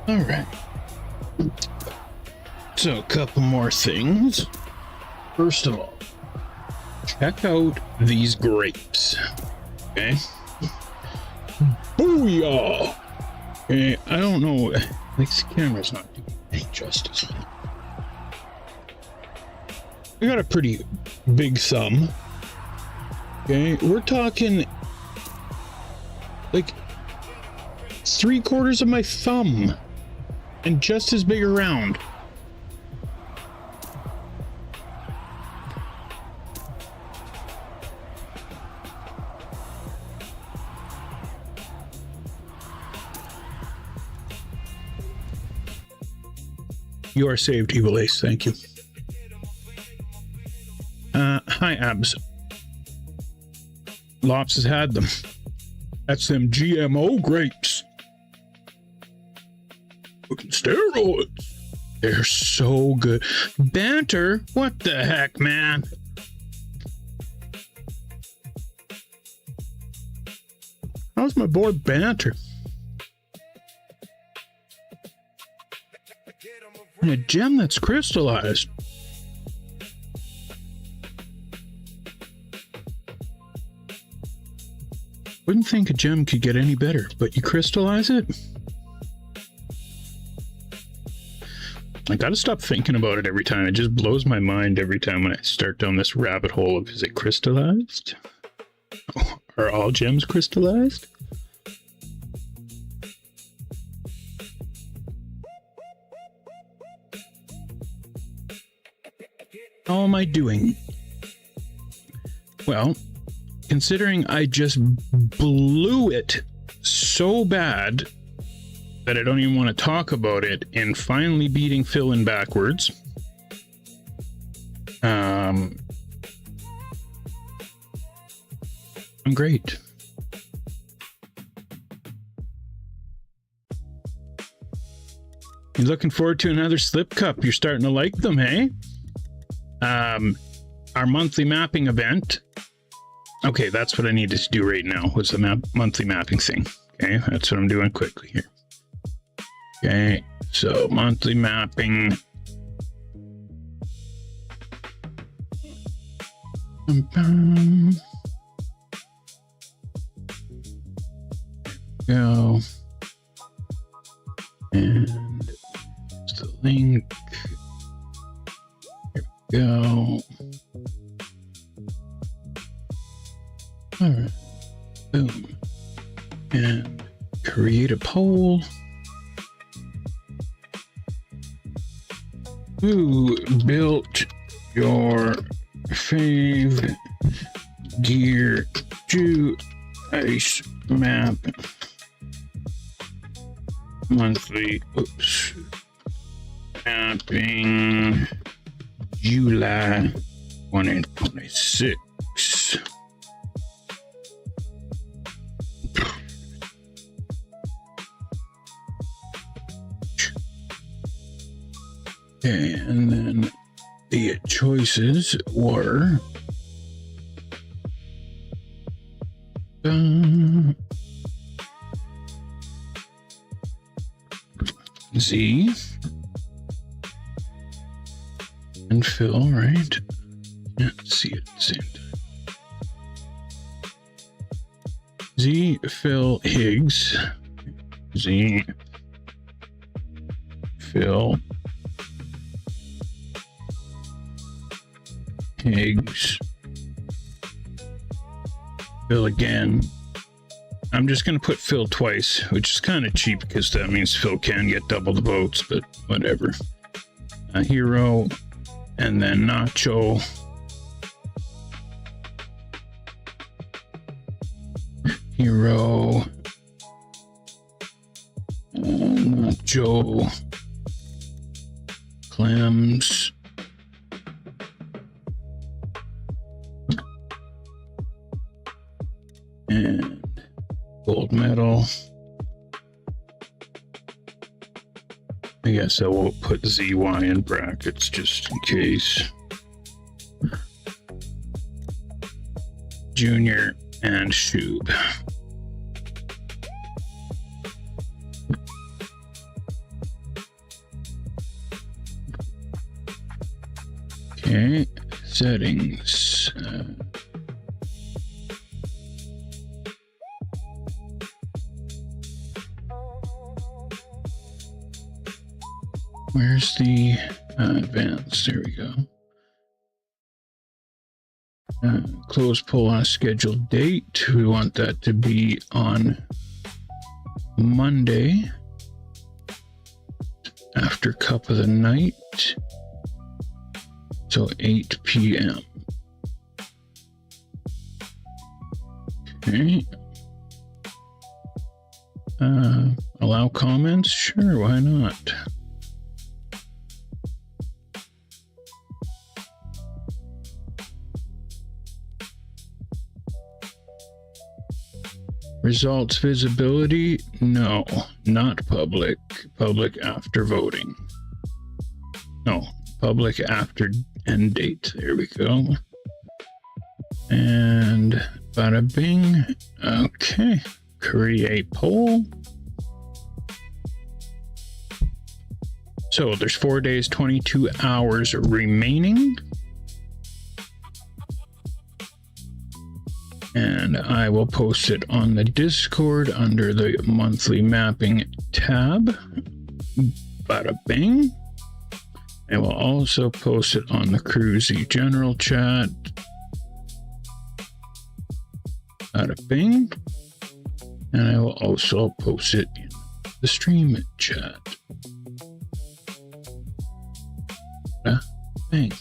All right. So a couple more things. First of all, check out these grapes. Okay. Booyah! Okay, I don't know. This camera's not doing any justice. I got a pretty big thumb. Okay, we're talking like 3/4 of my thumb and just as big around. You are saved, Evil Ace. Thank you. Hi, Abs. Lops has had them. That's them GMO grapes. Fucking steroids. They're so good. Banter? What the heck, man? How's my boy Banter? And a gem that's crystallized. Wouldn't think a gem could get any better, but you crystallize it? I gotta stop thinking about it every time. It just blows my mind every time when I start down this rabbit hole of, is it crystallized? Are all gems crystallized? How am I doing? Well, considering I just blew it so bad that I don't even want to talk about it, and finally beating Phil in backwards. I'm great. You're looking forward to another slip cup. You're starting to like them, hey? Our monthly mapping event. Okay, that's what I needed to do right now, was the monthly mapping thing. Okay, that's what I'm doing quickly here. Okay, so monthly mapping. Go. And there's the link. Here we go. All right. Boom. And create a poll. Who built your fave gear to ice map monthly mapping July 2026? Okay, and then the choices were Z and Phil, right? Can't see it at the same time. Z, Phil, Higgs. Z, Phil, Higgs, Phil again. I'm just going to put Phil twice, which is kind of cheap because that means Phil can get double the votes, but whatever. Hero, and then Nacho. Hero, Nacho, Clems, and gold medal. I guess I will put ZY in brackets just in case. Junior and Shub. Okay, settings. Where's the advanced? There we go. Close poll on a scheduled date. We want that to be on Monday after cup of the night. So 8 p.m. Okay. Allow comments? Sure, why not? Results visibility? No, not public. Public after voting. No, public after end date. There we go. And bada bing. Okay, create poll. So there's 4 days, 22 hours remaining. And I will post it on the Discord under the monthly mapping tab. Bada bing. I will also post it on the CREWZ general chat. Bada bing. And I will also post it in the stream chat. Bada bing.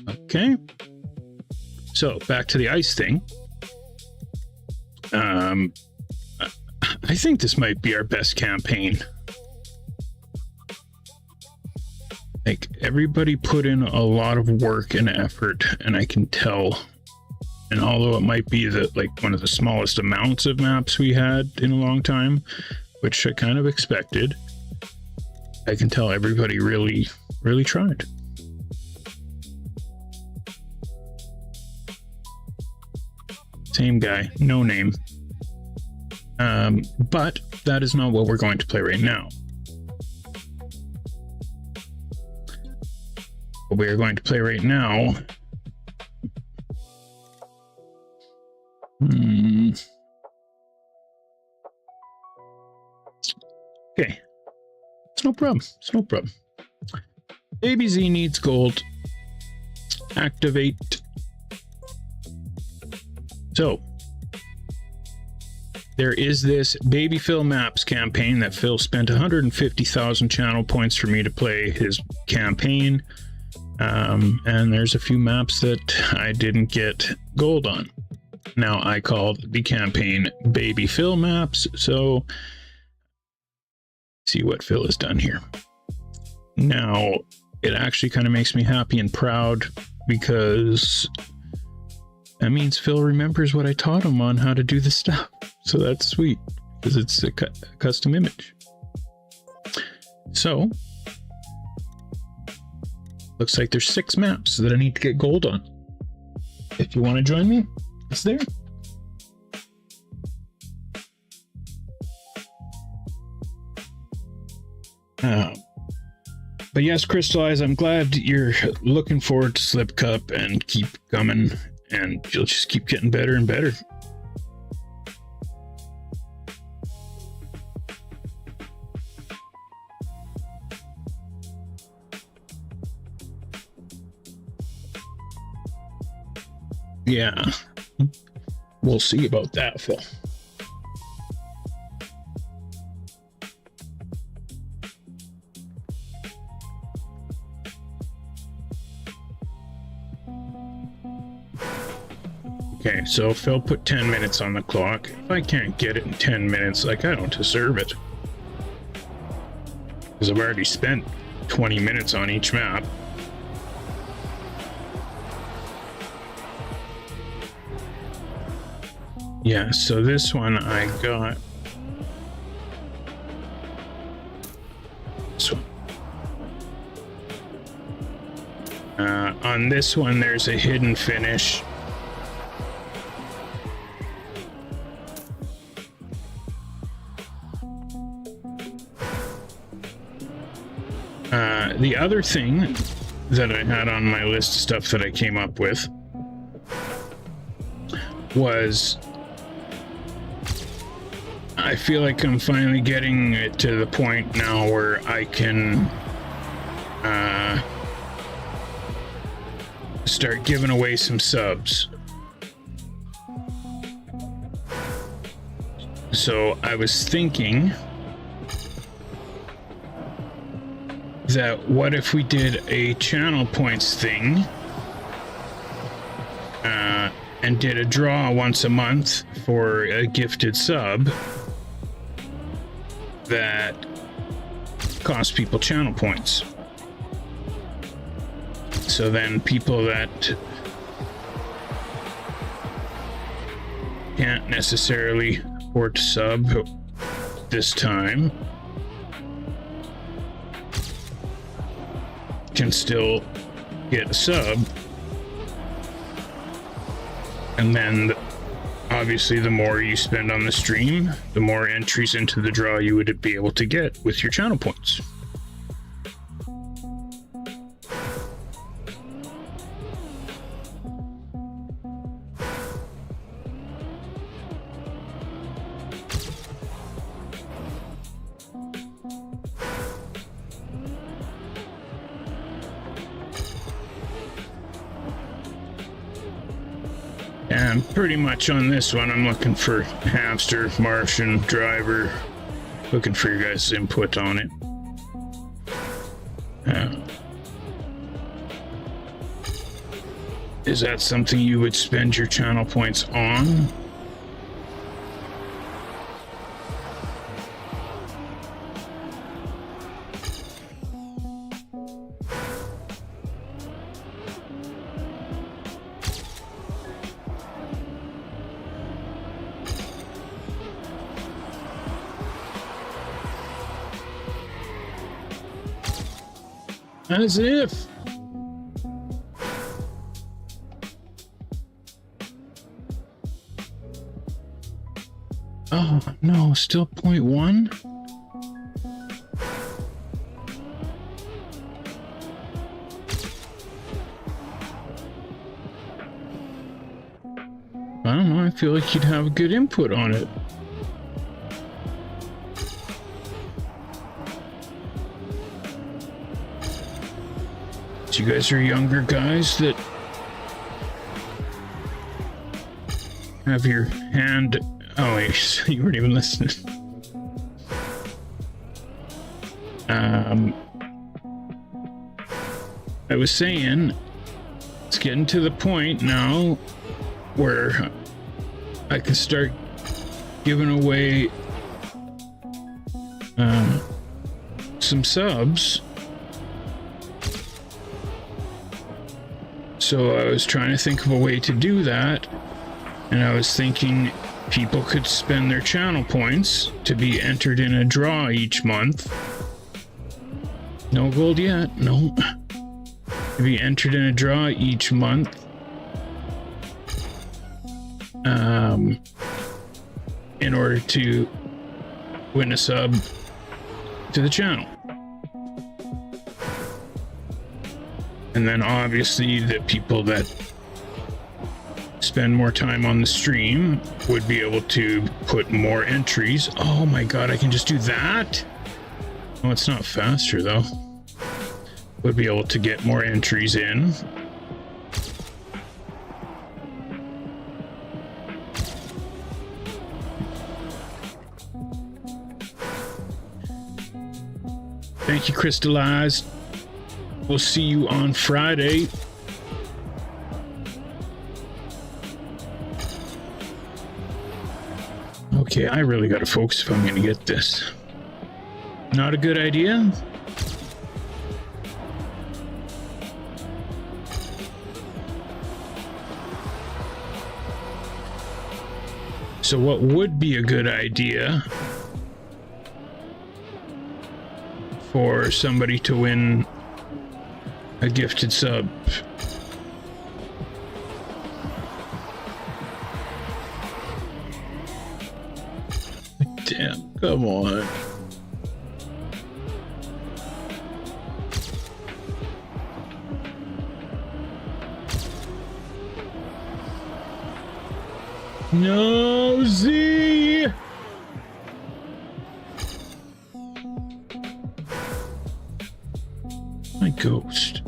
Okay. So back to the ice thing. I think this might be our best campaign. Like, everybody put in a lot of work and effort, and I can tell. And although it might be one of the smallest amounts of maps we had in a long time, which I kind of expected, I can tell everybody really, really tried. Same guy, no name. But that is not what we're going to play right now. What we are going to play right now. Okay. It's no problem. It's no problem. Baby Z needs gold. Activate. So, there is this Baby Phil Maps campaign that Phil spent 150,000 channel points for me to play his campaign. And there's a few maps that I didn't get gold on. Now, I called the campaign Baby Phil Maps, so see what Phil has done here. Now, it actually kind of makes me happy and proud because that means Phil remembers what I taught him on how to do the stuff. So that's sweet because it's a custom image. So, looks like there's 6 maps that I need to get gold on. If you want to join me, it's there. But yes, Crystallize, I'm glad you're looking forward to Slip Cup and keep coming, and you'll just keep getting better and better. Yeah, we'll see about that, Phil. Okay, so Phil put 10 minutes on the clock. If I can't get it in 10 minutes, like, I don't deserve it. Because I've already spent 20 minutes on each map. Yeah, so this one I got. This one. On this one, there's a hidden finish. The other thing that I had on my list of stuff that I came up with was, I feel like I'm finally getting it to the point now where I can start giving away some subs. So I was thinking that what if we did a channel points thing and did a draw once a month for a gifted sub that cost people channel points. So then people that can't necessarily afford to sub this time can still get a sub, and then obviously the more you spend on the stream, the more entries into the draw you would be able to get with your channel points. And pretty much on this one, I'm looking for hamster, Martian, driver, looking for your guys' input on it. Is that something you would spend your channel points on? As if. Oh, no, still 0.1? I don't know, I feel like you'd have a good input on it. You guys are younger guys that have your hand. Oh, wait, you weren't even listening. I was saying it's getting to the point now where I can start giving away some subs. So I was trying to think of a way to do that, and I was thinking people could spend their channel points to be entered in a draw each month. No gold yet, no. To be entered in a draw each month. In order to win a sub to the channel. And then obviously the people that spend more time on the stream would be able to put more entries. Oh my god, I can just do that? Oh, it's not faster though. Would be able to get more entries in. Thank you, Crystallized. We'll see you on Friday. Okay, I really gotta focus if I'm gonna get this. Not a good idea? So what would be a good idea for somebody to win a gifted sub? Damn, come on. No, Z! My ghost.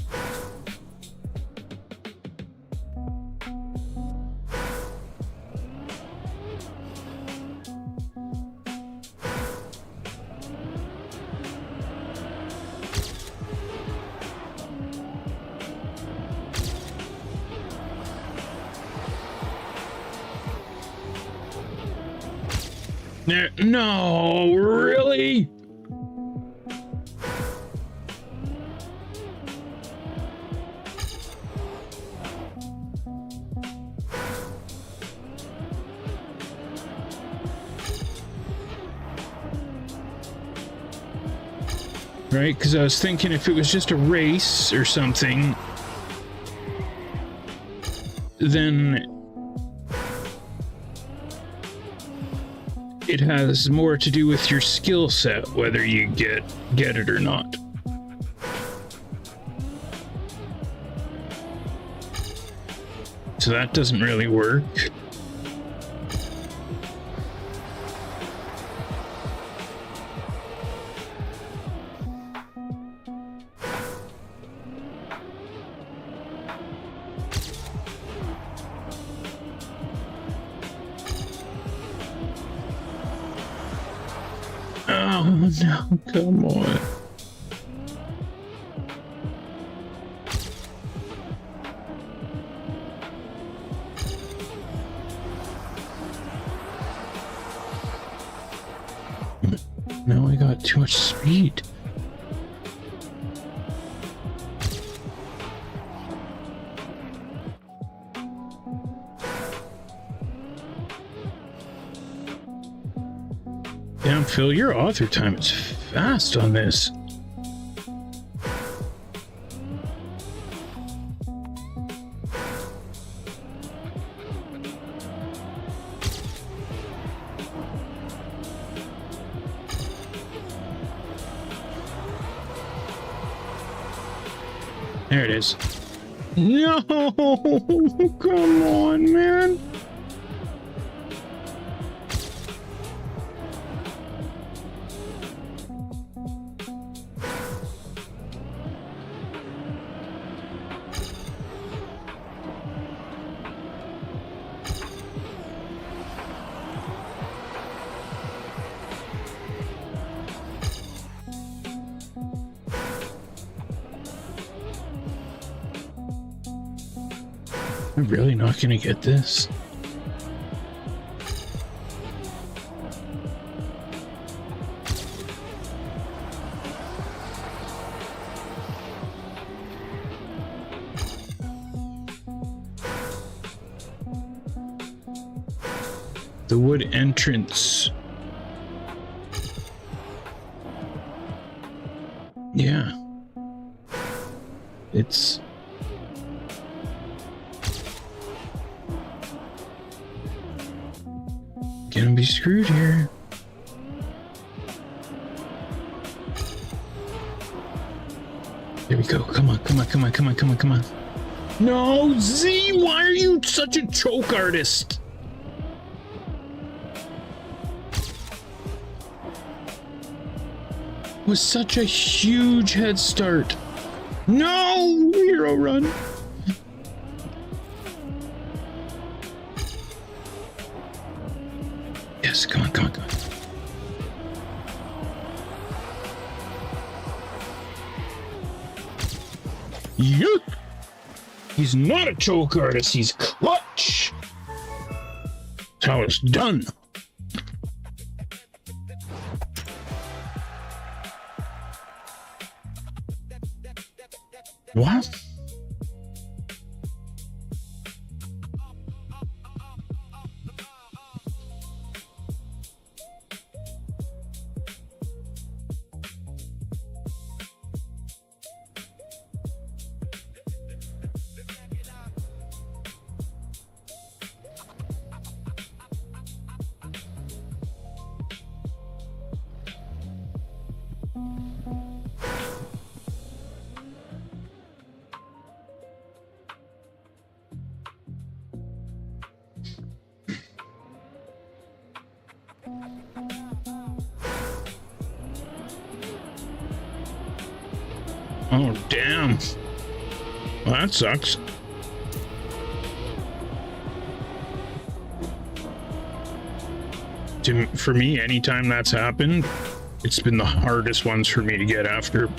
No, really? Right, because I was thinking if it was just a race or something, then it has more to do with your skill set, whether you get it or not. So that doesn't really work. Oh no, come on. Now I got too much speed. Damn, Phil, your author time is fast on this. There it is. No! Come on, man! I'm really not gonna get this. The wood entrance. Yeah. It's... gonna be screwed here. There we go. Come on, come on, come on, come on, come on, come on. No, Z, why are you such a choke artist? Was such a huge head start. No, hero run. Yes, come on, come on, come on. Yuck! He's not a choke artist, he's clutch! That's how it's done. What? Oh, damn. Well, that sucks. For me, anytime that's happened, it's been the hardest ones for me to get after.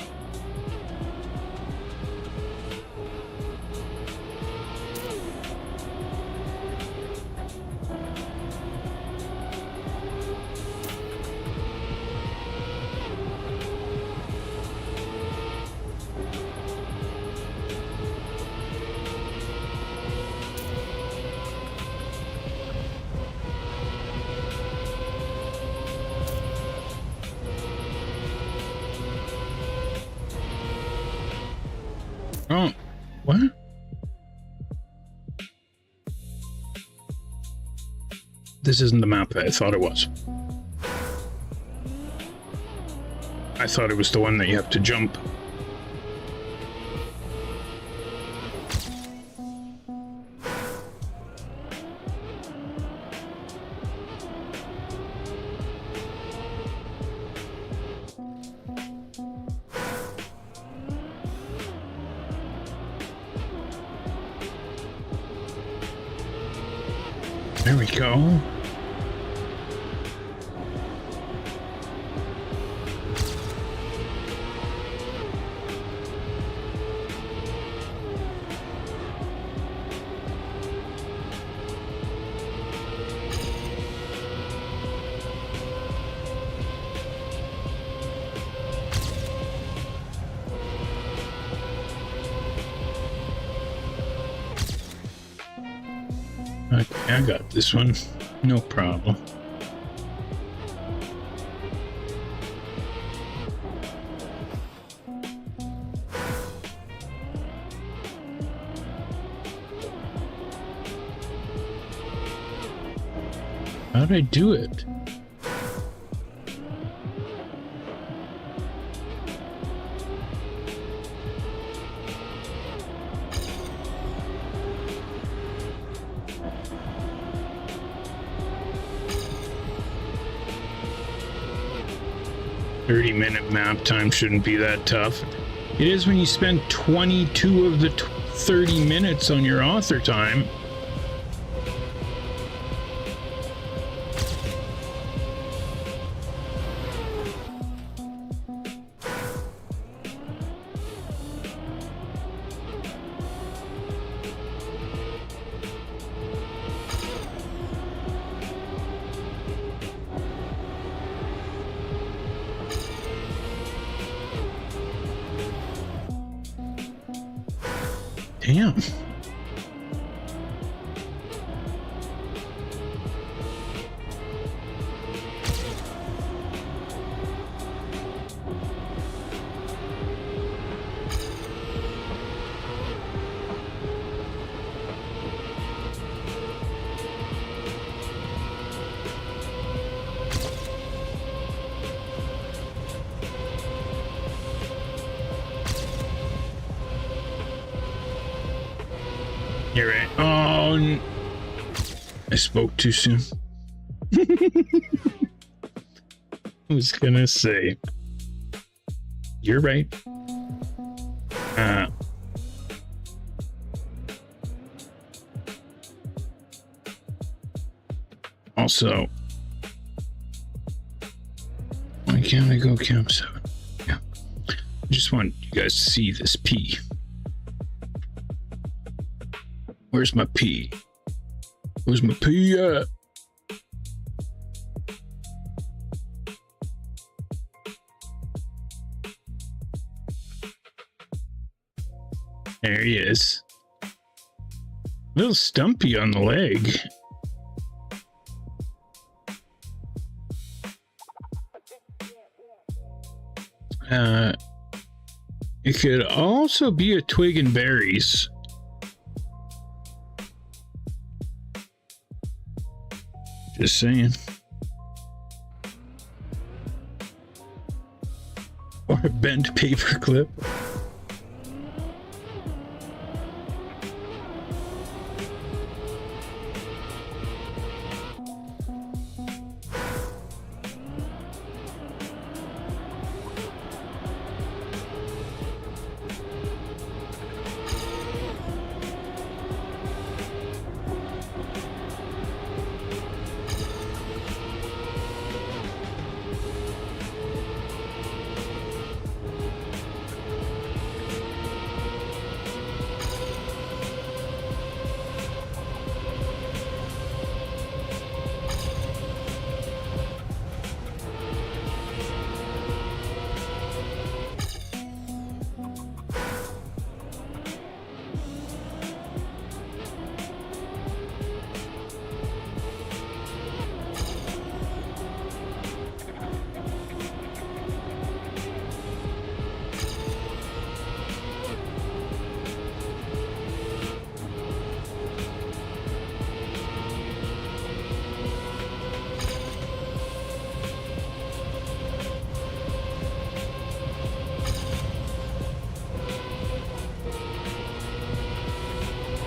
Oh, what? This isn't the map that I thought it was. I thought it was the one that you have to jump. There we go. Okay, I got this one. No problem. How'd I do it? .30-minute map time shouldn't be that tough. It is when you spend 22 of the 30 minutes on your author time. Damn. You're right. Oh, I spoke too soon. I was gonna say, you're right. Also, why can't I go Camp 7? Yeah. I just want you guys to see this P. Where's my P? Where's my P at? There he is. A little stumpy on the leg. It could also be a twig and berries. Just saying. Or a bent paper clip.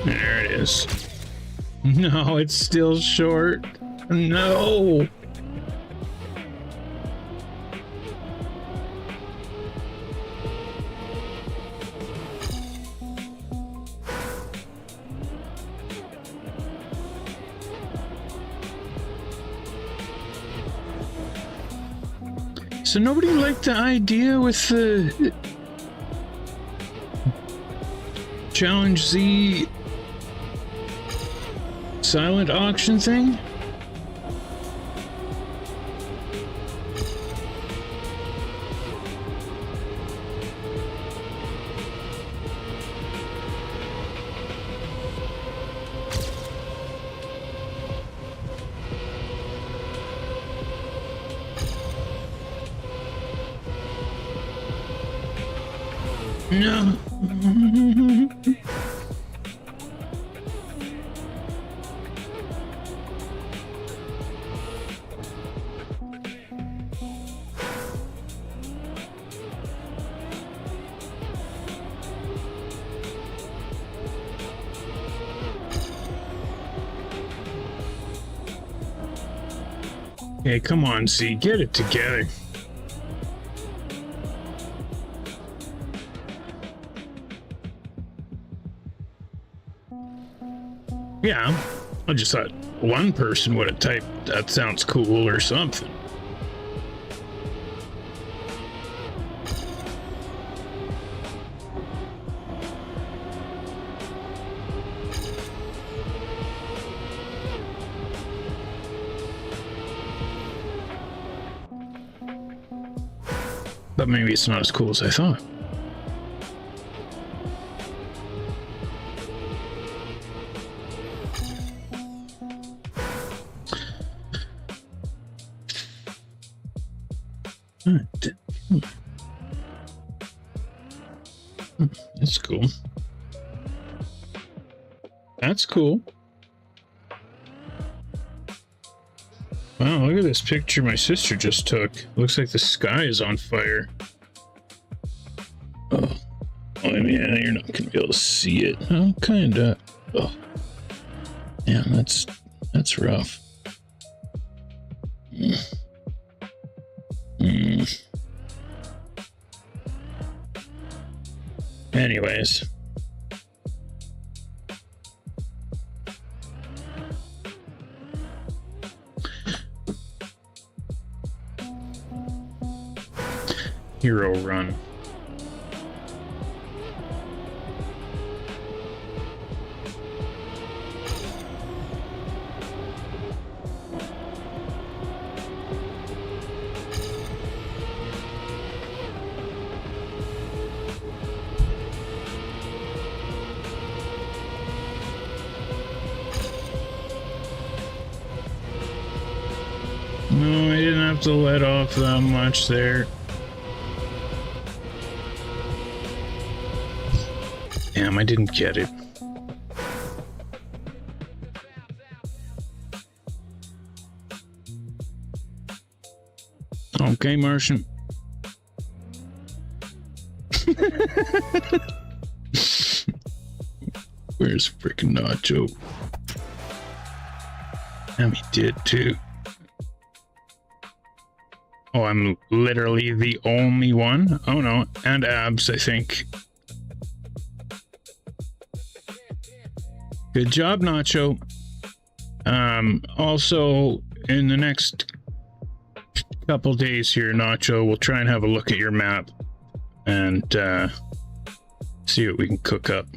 There it is. No, it's still short. No. So nobody liked the idea with the Challenge Z silent auction thing? No. Hey, come on, Z, get it together. Yeah, I just thought one person would have typed, that sounds cool or something. But maybe it's not as cool as I thought. That's cool. That's cool. Wow, look at this picture my sister just took. Looks like the sky is on fire. Oh, I mean, you're not gonna be able to see it. Oh, kinda. Oh, yeah, that's rough. Anyways. Hero run. No, I didn't have to let off that much there. Damn, I didn't get it. Okay, Martian. Where's freaking Nacho? And he did too. Oh, I'm literally the only one? Oh no, and Abs, I think. Good job, Nacho. Also, in the next couple days here, Nacho, we'll try and have a look at your map and see what we can cook up.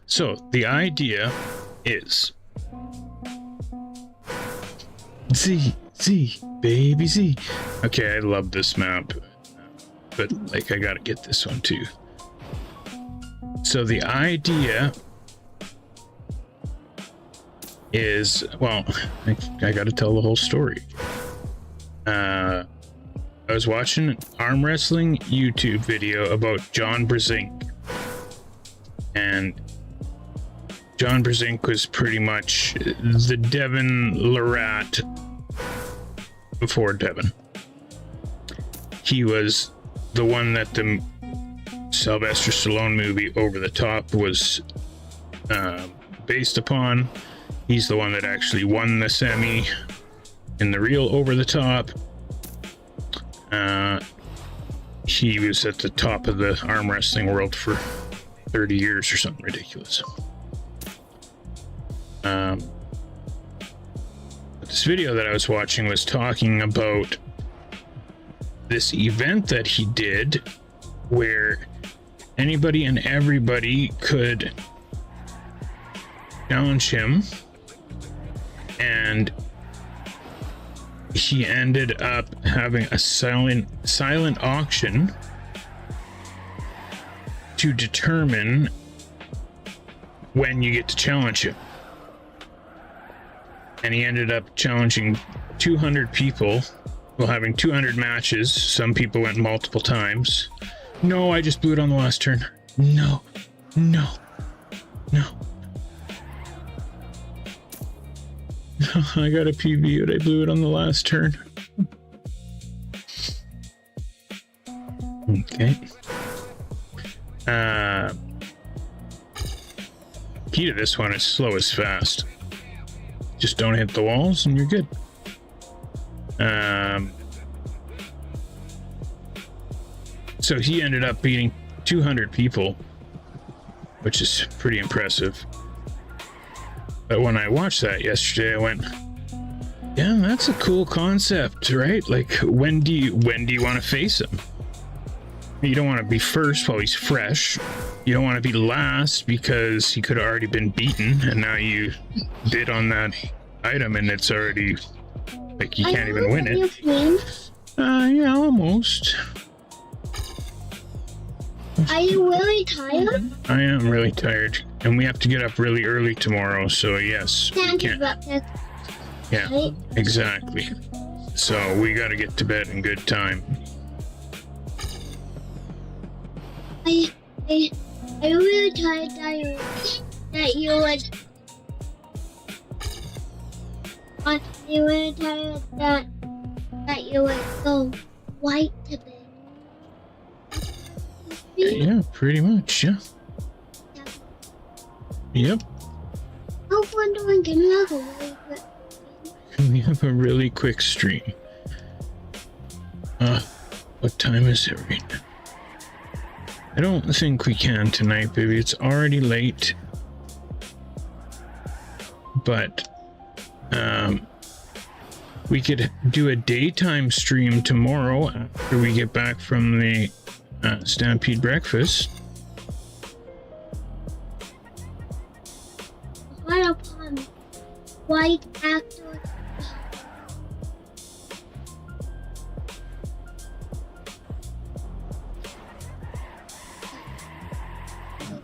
So, the idea is Z, baby Z. Okay, I love this map, but like I gotta get this one too. So the idea is, well, I gotta tell the whole story. I was watching an arm wrestling YouTube video about John Brezink, and John Brezink was pretty much the Devin Lorrat before Devin. He was the one that the Sylvester Stallone movie Over the Top was based upon. He's the one that actually won the semi in the real Over the Top. He was at the top of the arm wrestling world for 30 years or something ridiculous. This video that I was watching was talking about this event that he did where anybody and everybody could challenge him, and he ended up having a silent auction to determine when you get to challenge him. And he ended up challenging 200 people Well, having 200 matches. Some people went multiple times. No, I just blew it on the last turn. No, no, no. I got a PB, but I blew it on the last turn. Okay. Key to this one is slow is fast. Just don't hit the walls and you're good. So he ended up beating 200 people, which is pretty impressive. But when I watched that yesterday, I went, yeah, that's a cool concept, right? Like, when do you want to face him? You don't want to be first while he's fresh. You don't want to be last because he could have already been beaten, and now you bid on that item and it's already, like, you can't even win it. Yeah, almost. Are you really tired? I am really tired, and we have to get up really early tomorrow, so yes, we can't. Yeah, exactly. So we got to get to bed in good time. I really tired that you would. I really tired that you would go right to bed. Yeah, pretty much, yeah. Yep. I was wondering, can you have a really quick? We have a really quick stream. What time is it right now? I don't think we can tonight, baby. It's already late. But, we could do a daytime stream tomorrow after we get back from the Stampede breakfast. What upon right after.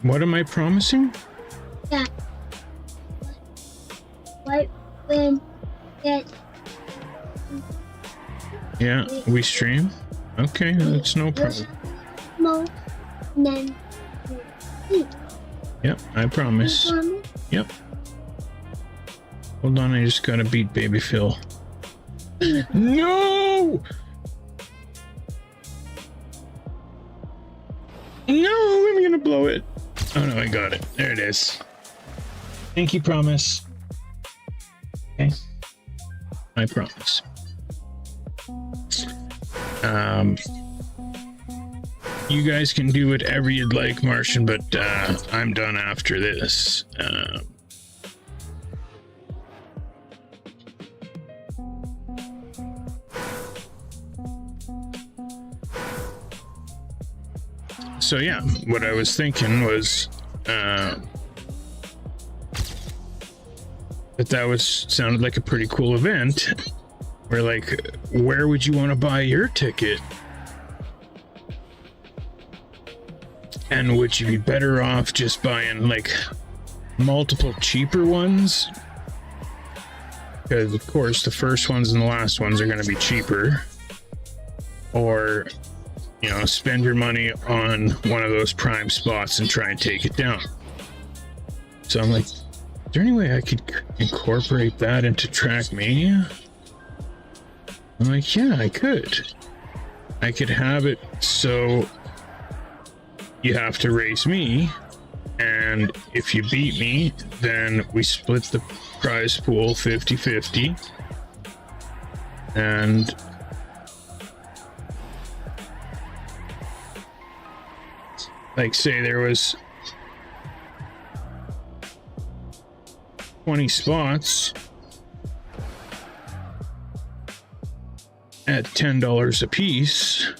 What am I promising? That. Right when it. Yeah, we stream. Okay, that's no problem. Smoke, and then sleep. Yep, I promise. You promise? Yep. Hold on, I just gotta beat Baby Phil. No! No, I'm gonna blow it. Oh no, I got it. There it is. Thank you, promise. Okay. I promise. You guys can do whatever you'd like, Martian, but I'm done after this. So yeah, what I was thinking was that was sounded like a pretty cool event. Where, like, where would you want to buy your ticket? And would you be better off just buying, like, multiple cheaper ones? Because, of course, the first ones and the last ones are going to be cheaper. Or, you know, spend your money on one of those prime spots and try and take it down. So I'm like, is there any way I could incorporate that into Trackmania? I'm like, yeah, I could. I could have it so you have to race me, and if you beat me, then we split the prize pool 50-50. And like, say there was 20 spots at $10 a piece.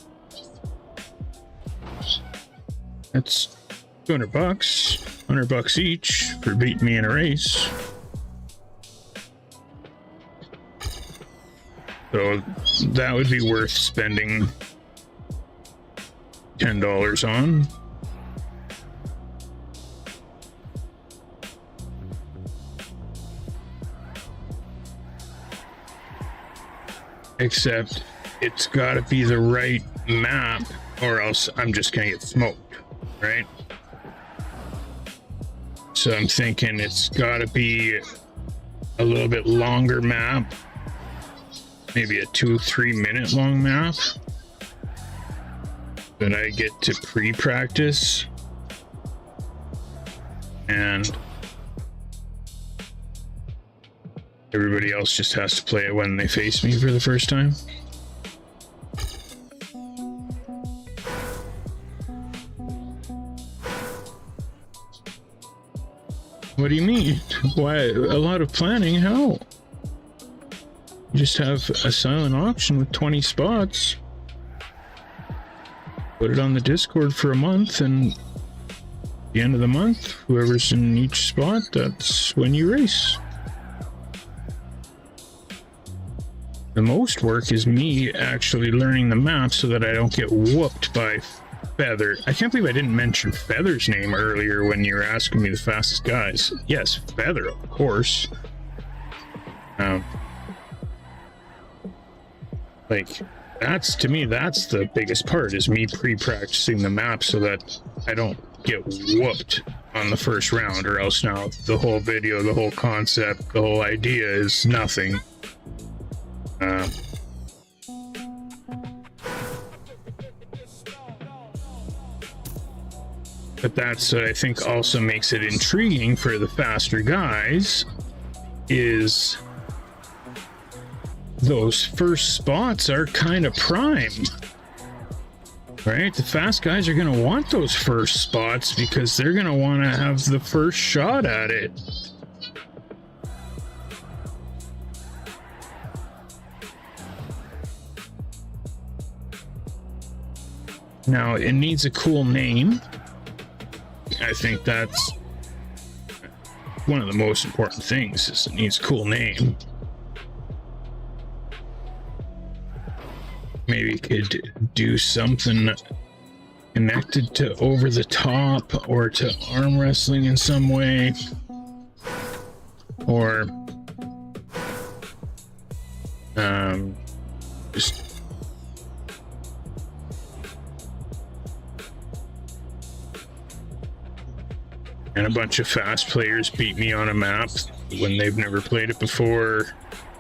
That's $200, $100 each for beating me in a race. So that would be worth spending $10 on. Except it's got to be the right map, or else I'm just gonna get smoked, right? So I'm thinking it's got to be a little bit longer map, maybe a 2-3 minute long map that I get to pre-practice, and everybody else just has to play it when they face me for the first time. What do you mean? Why a lot of planning? How? You just have a silent auction with 20 spots. Put it on the Discord for a month, and at the end of the month, whoever's in each spot, that's when you race. The most work is me actually learning the map so that I don't get whooped by Feather. I can't believe I didn't mention Feather's name earlier when you were asking me the fastest guys. Yes, Feather, of course. Like, that's, to me, that's the biggest part, is me pre-practicing the map so that I don't get whooped on the first round, or else now the whole video, the whole concept, the whole idea is nothing. But that's what I think also makes it intriguing for the faster guys, is those first spots are kind of prime, right? The fast guys are going to want those first spots because they're going to want to have the first shot at it. Now, it needs a cool name. I think that's one of the most important things, is it needs a cool name. Maybe could do something connected to Over the Top or to arm wrestling in some way, or just and a bunch of fast players beat me on a map when they've never played it before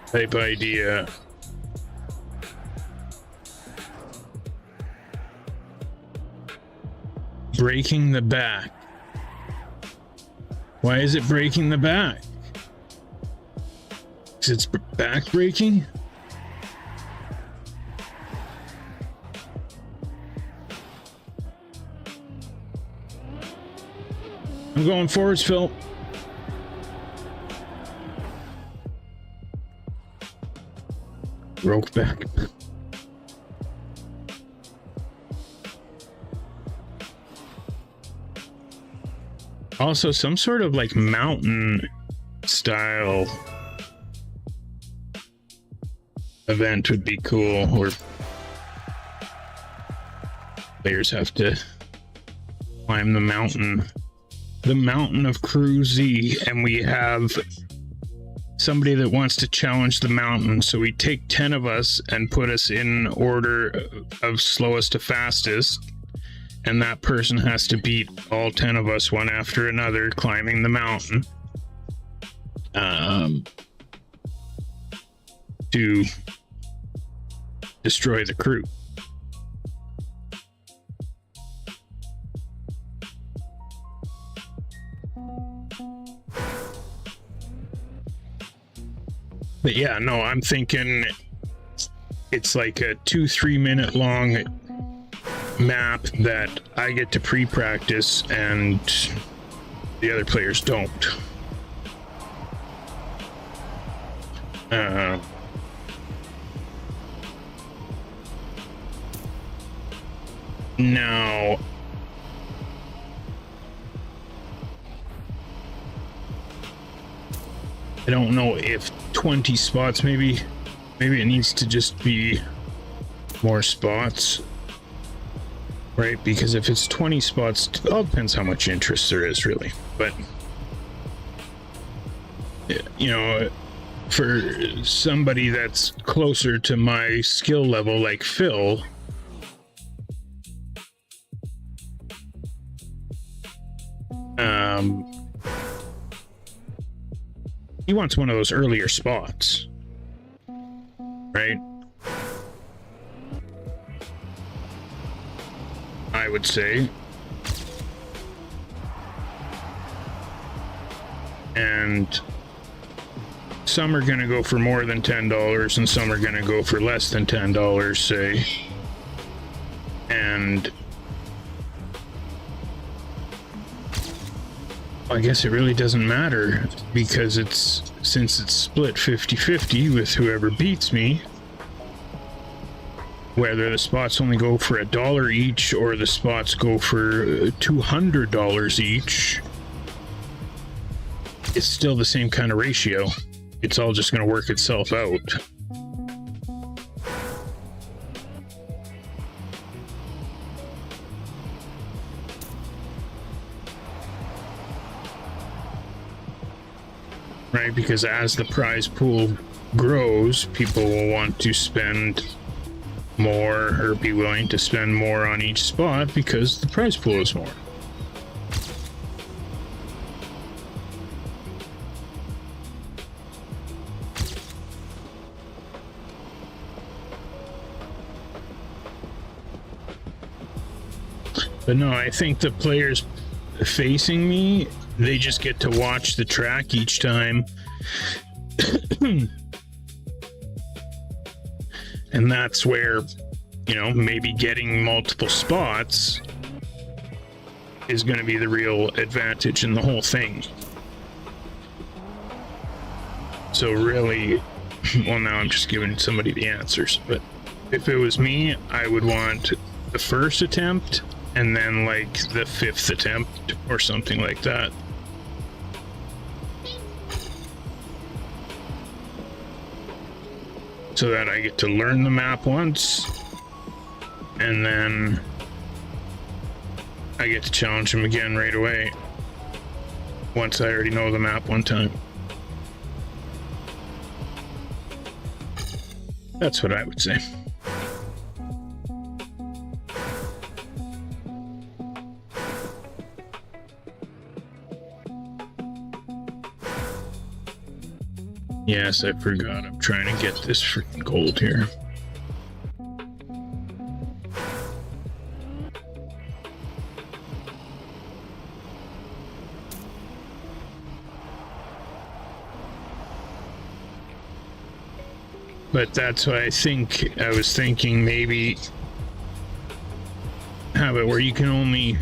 type idea. Breaking the back. Why is it breaking the back? Is it's back breaking? I'm going forwards, Phil. Broke back. Also, some sort of like mountain style event would be cool, where players have to climb the mountain of CREWZ, and we have somebody that wants to challenge the mountain. So we take 10 of us and put us in order of slowest to fastest, and that person has to beat all 10 of us one after another climbing the mountain to destroy the crew. But yeah, no, I'm thinking it's like a 2-3 minute long map that I get to pre-practice and the other players don't. Now, I don't know if 20 spots, maybe it needs to just be more spots, right? Because if it's 20 spots, it all depends how much interest there is, really. But you know, for somebody that's closer to my skill level, like Phil, he wants one of those earlier spots, right? I would say. And some are going to go for more than $10 and some are going to go for less than $10, say. And I guess it really doesn't matter because since it's split 50-50 with whoever beats me, whether the spots only go for $1 each or the spots go for $200 each, it's still the same kind of ratio. It's all just going to work itself out. Right, because as the prize pool grows, people will want to spend more or be willing to spend more on each spot because the prize pool is more. But no, I think the players facing me, they just get to watch the track each time. And that's where, you know, maybe getting multiple spots is going to be the real advantage in the whole thing. So really, well, now I'm just giving somebody the answers, but if it was me, I would want the first attempt and then like the 5th attempt or something like that. So that I get to learn the map once and then I get to challenge him again right away once I already know the map one time. That's what I would say. Yes, I forgot. I'm trying to get this freaking gold here. But that's why I was thinking maybe have it where you can only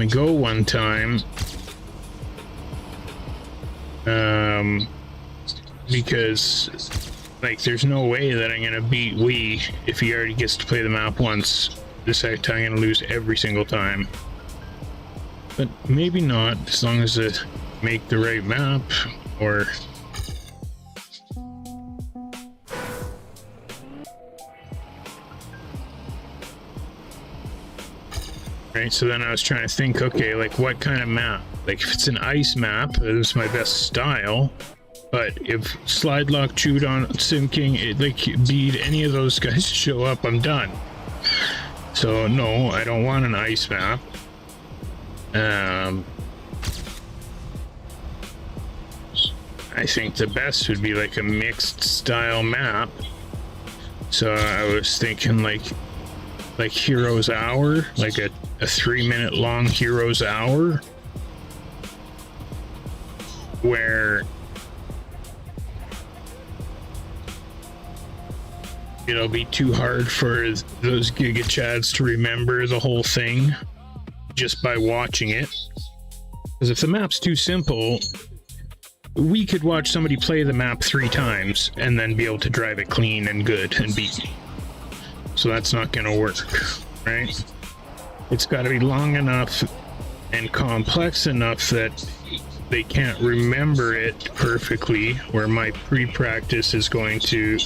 go one time. Because like there's no way that I'm gonna beat Wee if he already gets to play the map once. The second time I'm gonna lose every single time. But maybe not, as long as I make the right map, or right. So then I was trying to think, okay, like what kind of map? Like if it's an ice map, it's my best style. But if Slide Lock, Chewed On, Sim King, like beat any of those guys show up, I'm done. So no, I don't want an ice map. I think the best would be like a mixed style map. So I was thinking like Hero's Hour, like a 3-minute long Hero's Hour, where it'll be too hard for those Giga Chads to remember the whole thing just by watching it. Because if the map's too simple, we could watch somebody play the map 3 times and then be able to drive it clean and good and beat me. So that's not going to work, right? It's got to be long enough and complex enough that they can't remember it perfectly, where my pre-practice is going to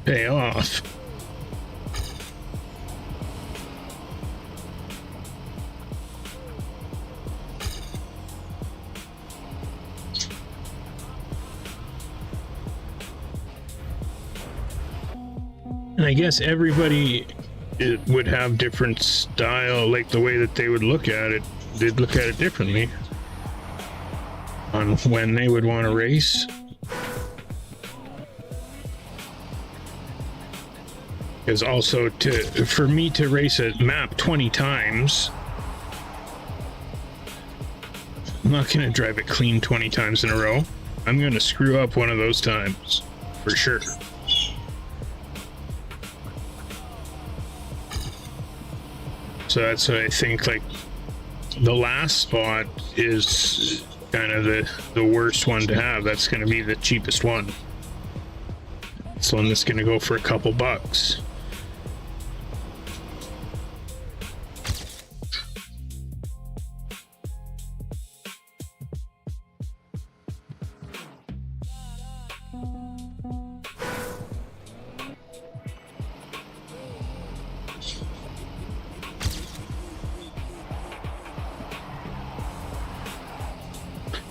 pay off. And I guess everybody would have different style, like the way that they would look at it. They'd look at it differently on when they would want to race. Because also for me to race a map 20 times, I'm not going to drive it clean 20 times in a row. I'm going to screw up one of those times, for sure. So that's what I think, like, the last spot is kind of the worst one to have. That's going to be the cheapest one. It's the one that's going to go for a couple bucks.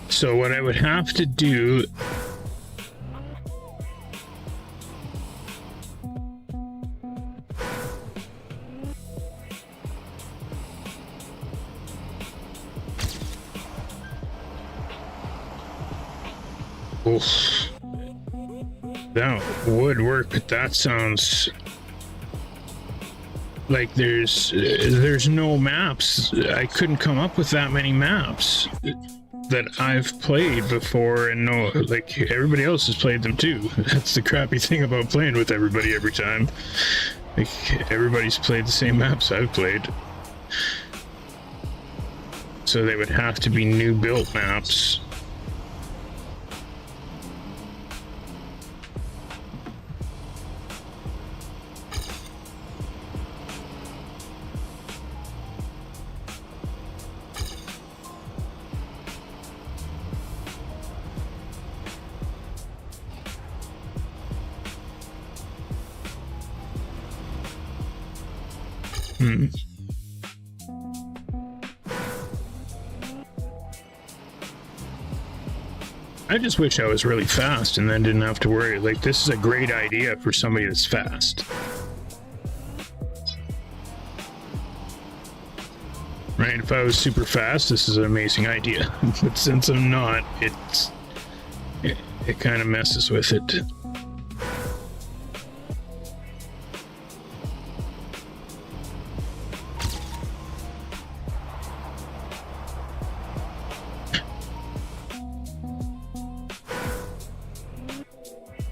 So what I would have to do that would work, but that sounds like there's no maps. I couldn't come up with that many maps that I've played before, and no, like, everybody else has played them too. That's the crappy thing about playing with everybody every time. Like, everybody's played the same maps I've played. So they would have to be new built maps. I just wish I was really fast and then didn't have to worry. Like, this is a great idea for somebody that's fast. Right? If I was super fast, this is an amazing idea. But since I'm not, it kind of messes with it.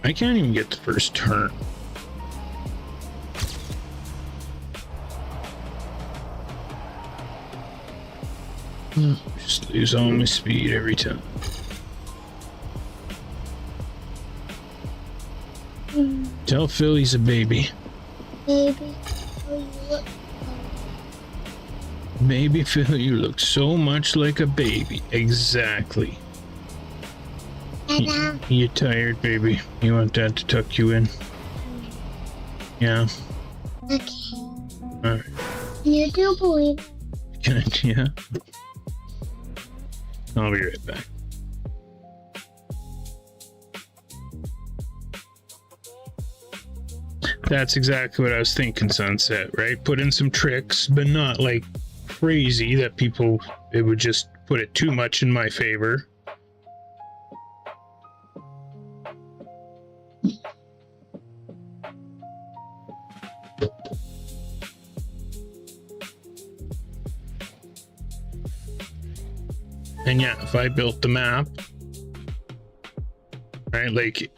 I can't even get the first turn. Just lose all my speed every time. Tell Phil he's a baby. Baby, oh, you look. Baby Phil, you look so much like a baby. Exactly. You're tired, baby. You want Dad to tuck you in? Yeah. Okay. Alright. You do believe it? Can I? Yeah. I'll be right back. That's exactly what I was thinking, Sunset, right? Put in some tricks, but not like crazy that it would just put it too much in my favor. And yeah, if I built the map, right, like,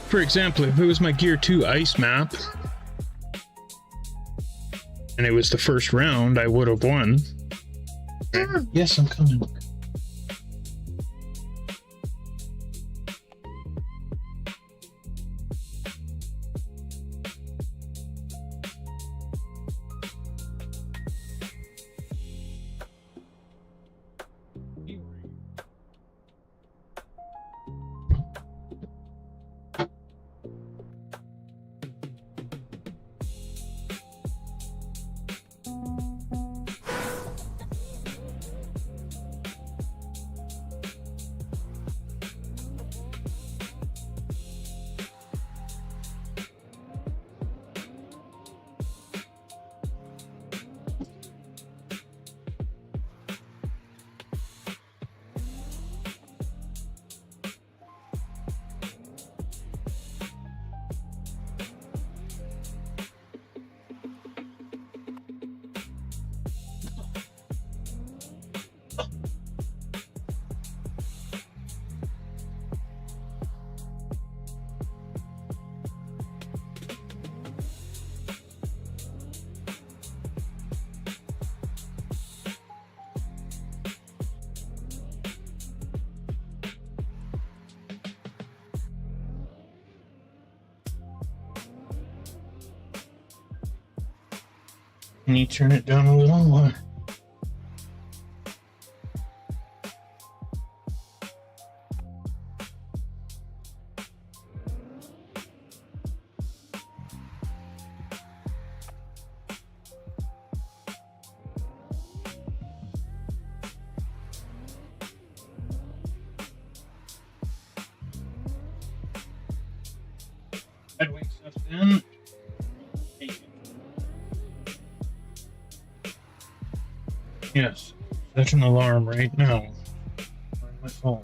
for example, if it was my Gear 2 ice map, and it was the first round, I would have won. Yes, I'm coming. Can you turn it down a little? That wakes us in. Yes, set an alarm right now on my phone.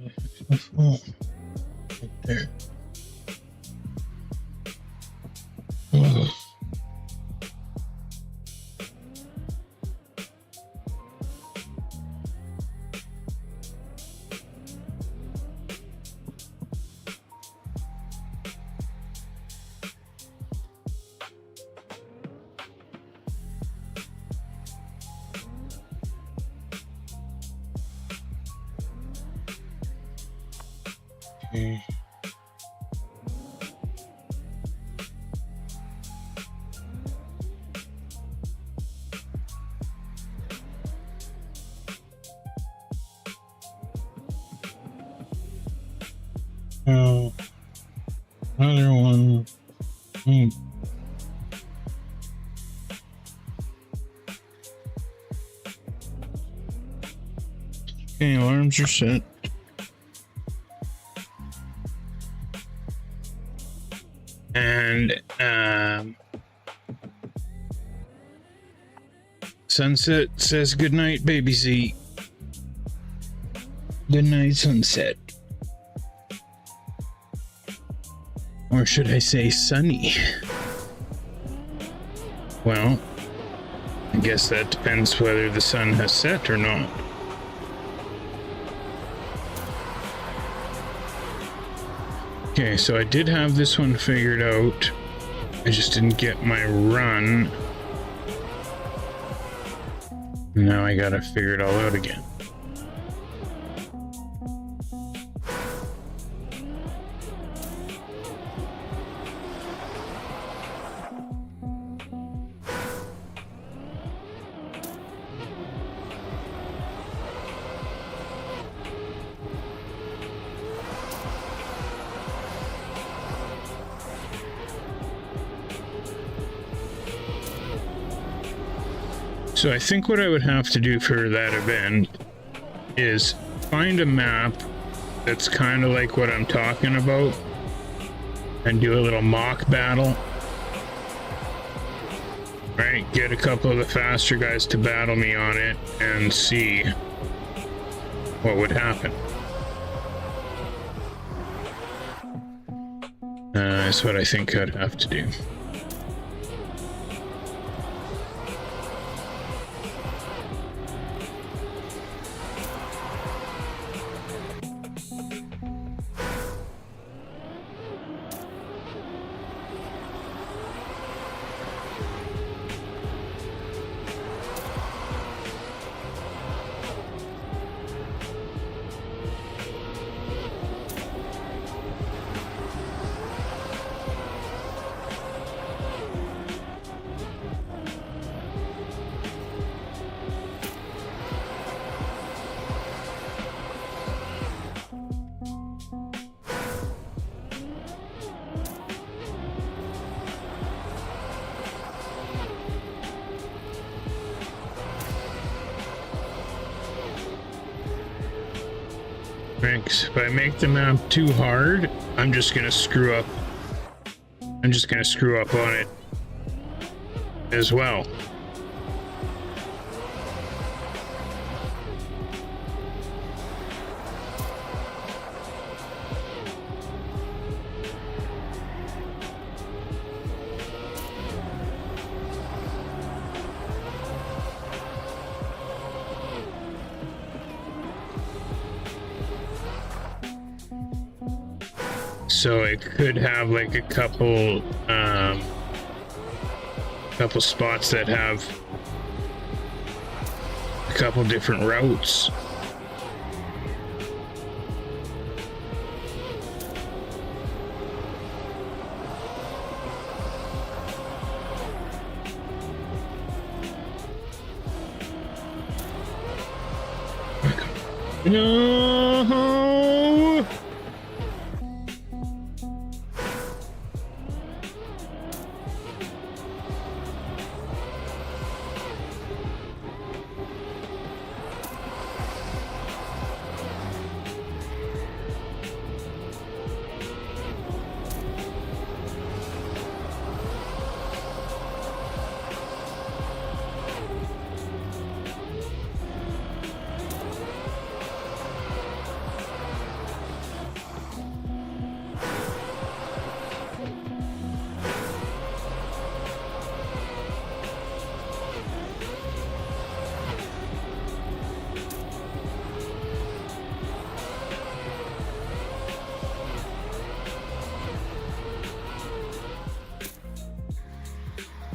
Fix my phone right there. Ugh. Okay. Oh, another one. Okay, alarms are set. And sunset says good night, baby Z. Good night, sunset. Or should I say sunny? Well, I guess that depends whether the sun has set or not. Okay, so I did have this one figured out. I just didn't get my run. Now I gotta figure it all out again. So I think what I would have to do for that event is find a map that's kind of like what I'm talking about and do a little mock battle. Right, get a couple of the faster guys to battle me on it and see what would happen. That's what I think I'd have to do. If I make the map too hard, I'm just gonna screw up. I'm just gonna screw up on it as well. So it could have like a couple spots that have a couple different routes. No.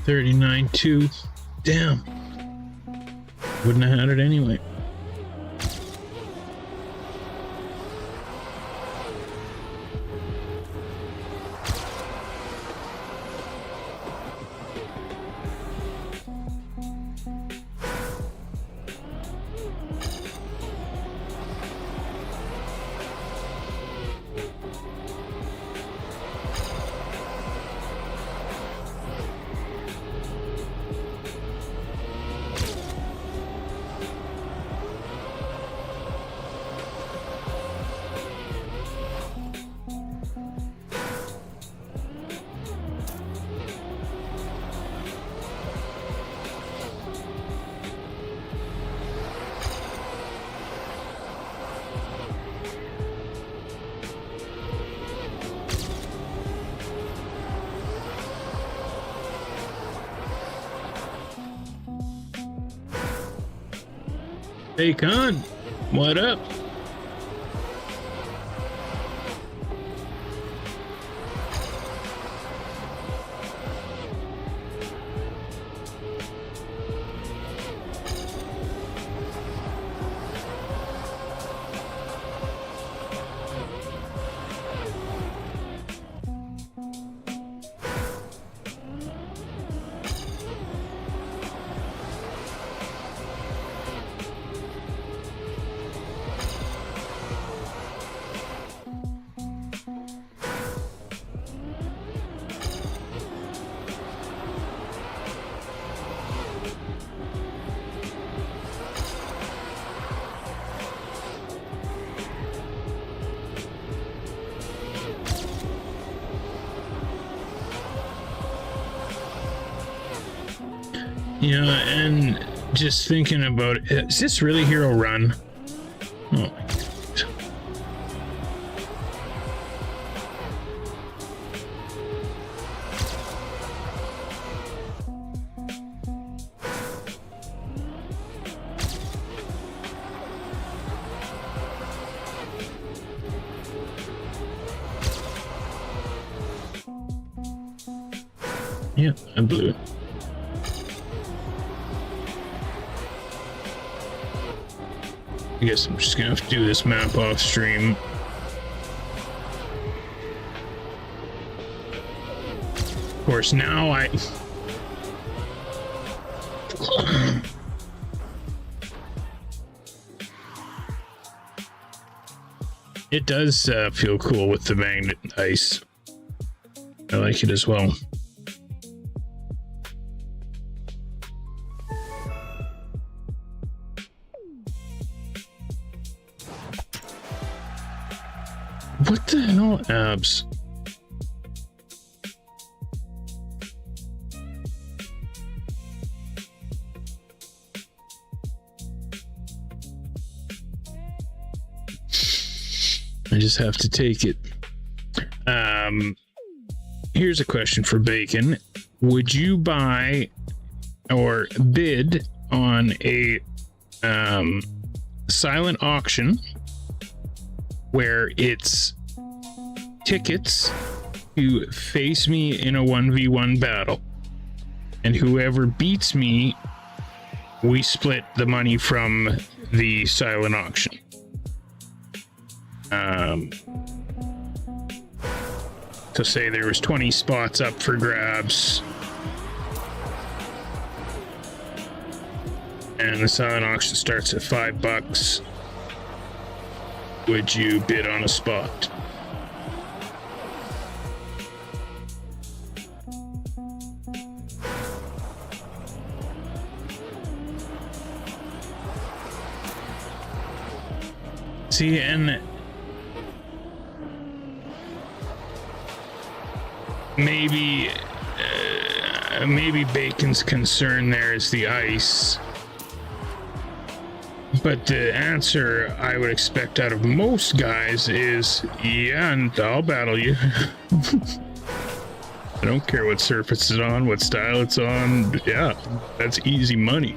$39.2. Damn. Wouldn't have had it anyway. Hey, Con, what up? Yeah, and just thinking about it, is this really Hero Run? Oh my God. Yeah, I blew it. I guess I'm just gonna have to do this map off stream. Of course, now it does feel cool with the magnet ice. I like it as well. What the hell, abs? I just have to take it. Here's a question for Bacon. Would you buy or bid on a silent auction where it's tickets to face me in a 1v1 battle, and whoever beats me, we split the money from the silent auction? So say there was 20 spots up for grabs, and the silent auction starts at $5. would you bid on a spot? See, and maybe Bacon's concern there is the ice, but the answer I would expect out of most guys is, yeah, and I'll battle you. I don't care what surface it's on, what style it's on. Yeah, that's easy money.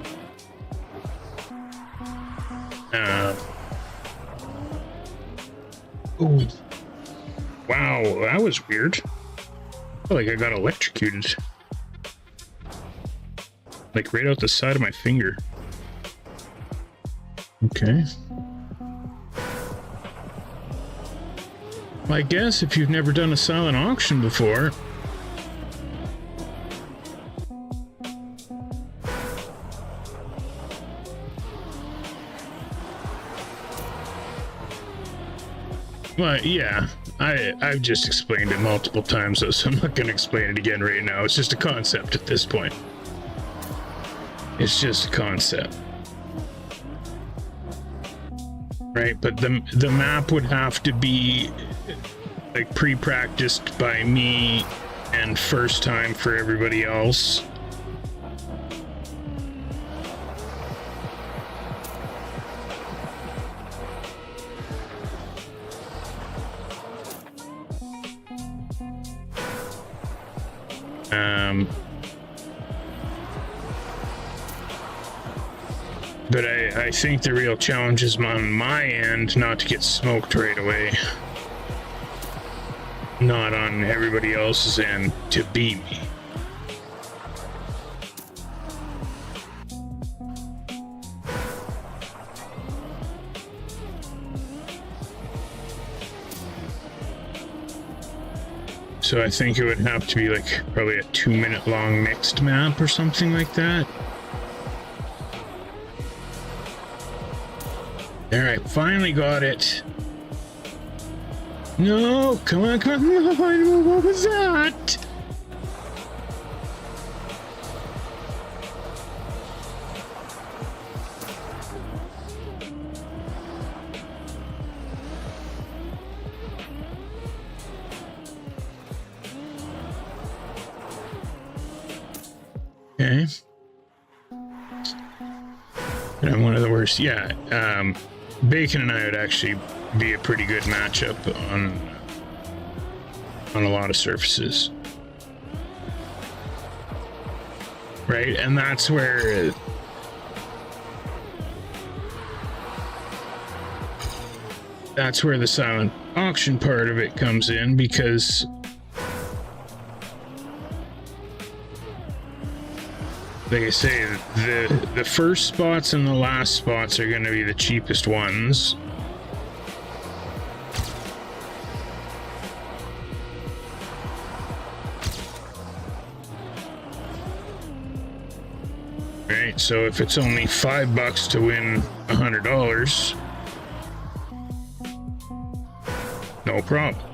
Oh, wow, that was weird. I feel like I got electrocuted. Like right out the side of my finger. Okay. Well, I guess if you've never done a silent auction before, well, yeah, I've just explained it multiple times, though, so I'm not going to explain it again right now. It's just a concept at this point. It's just a concept. Right, but the map would have to be like pre-practiced by me and first time for everybody else. But I think the real challenge is on my end not to get smoked right away. Not on everybody else's end to beat me. So I think it would have to be like probably a 2-minute long mixed map or something like that. There, I finally got it. No, come on, come on. What was that? Okay. And I'm one of the worst. Yeah, Bacon and I would actually be a pretty good matchup on a lot of surfaces. Right? And that's where the silent auction part of it comes in, because like I say, the first spots and the last spots are going to be the cheapest ones. Right, so if it's only $5 to win $100, no problem.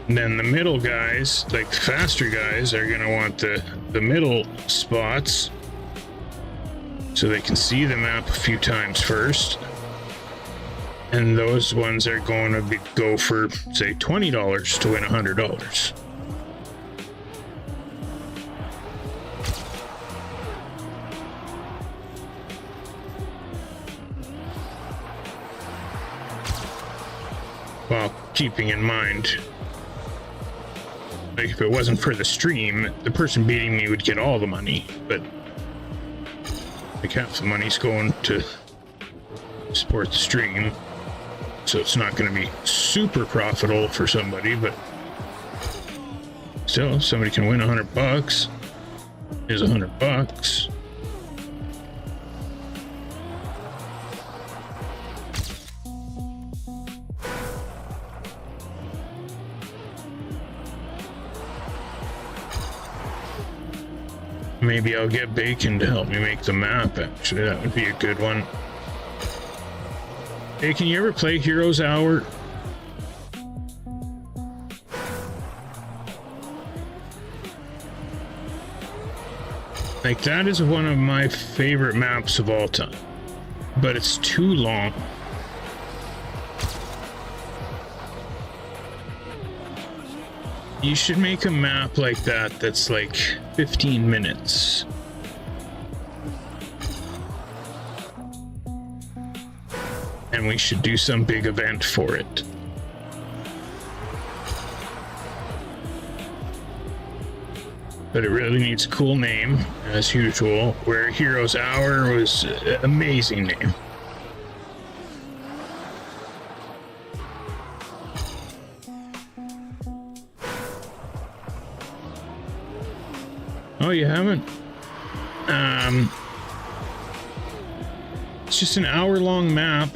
And then the middle guys, like the faster guys, are going to want the middle spots so they can see the map a few times first. And those ones are going to go for, say, $20 to win $100. While keeping in mind, like, if it wasn't for the stream, the person beating me would get all the money, but like half the money's going to support the stream, so it's not going to be super profitable for somebody, but still, if somebody can win $100, is $100. Maybe I'll get Bacon to help me make the map, actually. That would be a good one. Hey, can you ever play Heroes Hour? Like, that is one of my favorite maps of all time. But it's too long. You should make a map like that that's like 15 minutes. And we should do some big event for it. But it really needs a cool name, as usual, where Heroes Hour was an amazing name. Oh, you haven't? It's just an hour-long map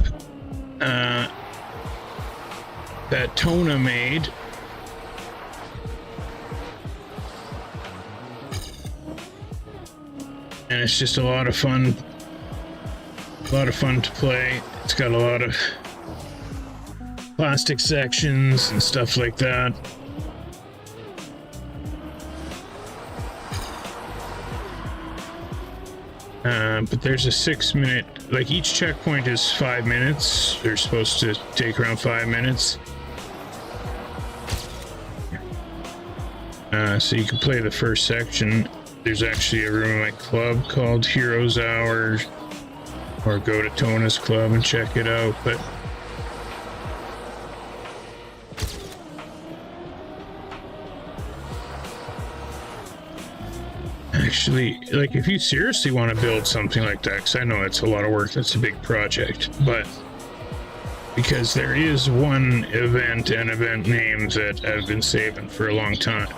that Tona made. And it's just a lot of fun. A lot of fun to play. It's got a lot of plastic sections and stuff like that. But there's a 6-minute, like each checkpoint is 5 minutes. They're supposed to take around 5 minutes. So you can play the first section. There's actually a room in my club called Heroes Hour, or go to Tona's club and check it out. But actually, like, if you seriously want to build something like that, because I know it's a lot of work, that's a big project, but because there is one event and event names that I've been saving for a long time.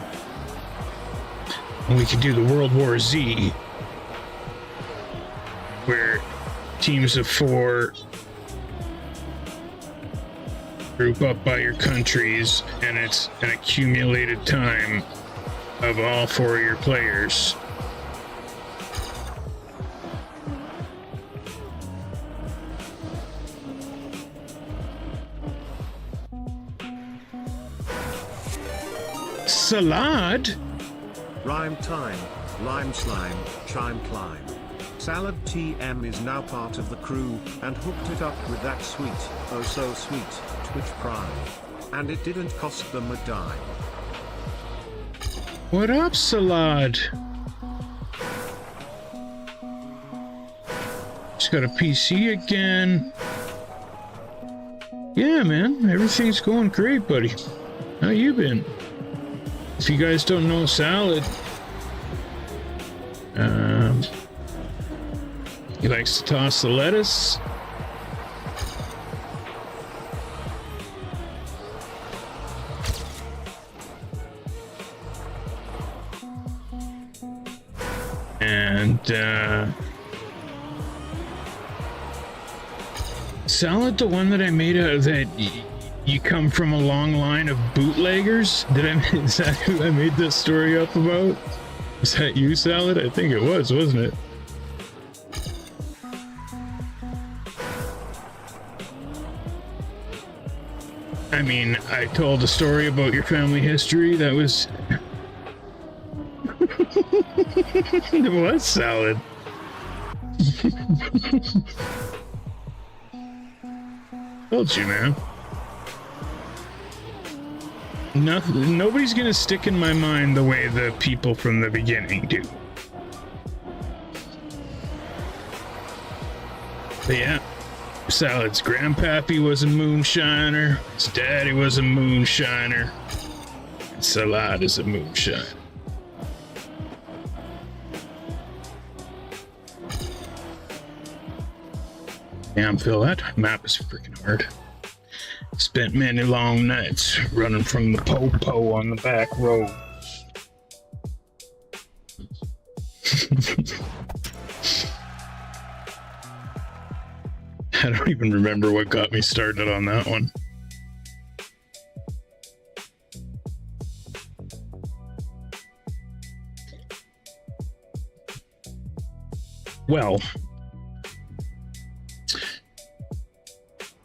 And we could do the World War Z, where teams of 4 group up by your countries, and it's an accumulated time of all 4 of your players. Salad? Rhyme time, lime slime, chime climb. Salad TM is now part of the crew, and hooked it up with that sweet, oh so sweet, Twitch Prime. And it didn't cost them a dime. What up, Salad? Just got a PC again. Yeah, man, everything's going great, buddy. How you been? If you guys don't know Salad, he likes to toss the lettuce. And Salad, the one that I made out of that you come from a long line of bootleggers? Is that who I made this story up about? Was that you, Salad? I think it was, wasn't it? I mean, I told a story about your family history that was... It was Salad. Told you, man. Nobody's gonna stick in my mind the way the people from the beginning do. But yeah, Salad's grandpappy was a moonshiner, his daddy was a moonshiner, and Salad is a moonshiner. Damn, Phil, that map is freaking hard. Spent many long nights running from the po-po on the back road. I don't even remember what got me started on that one. Well,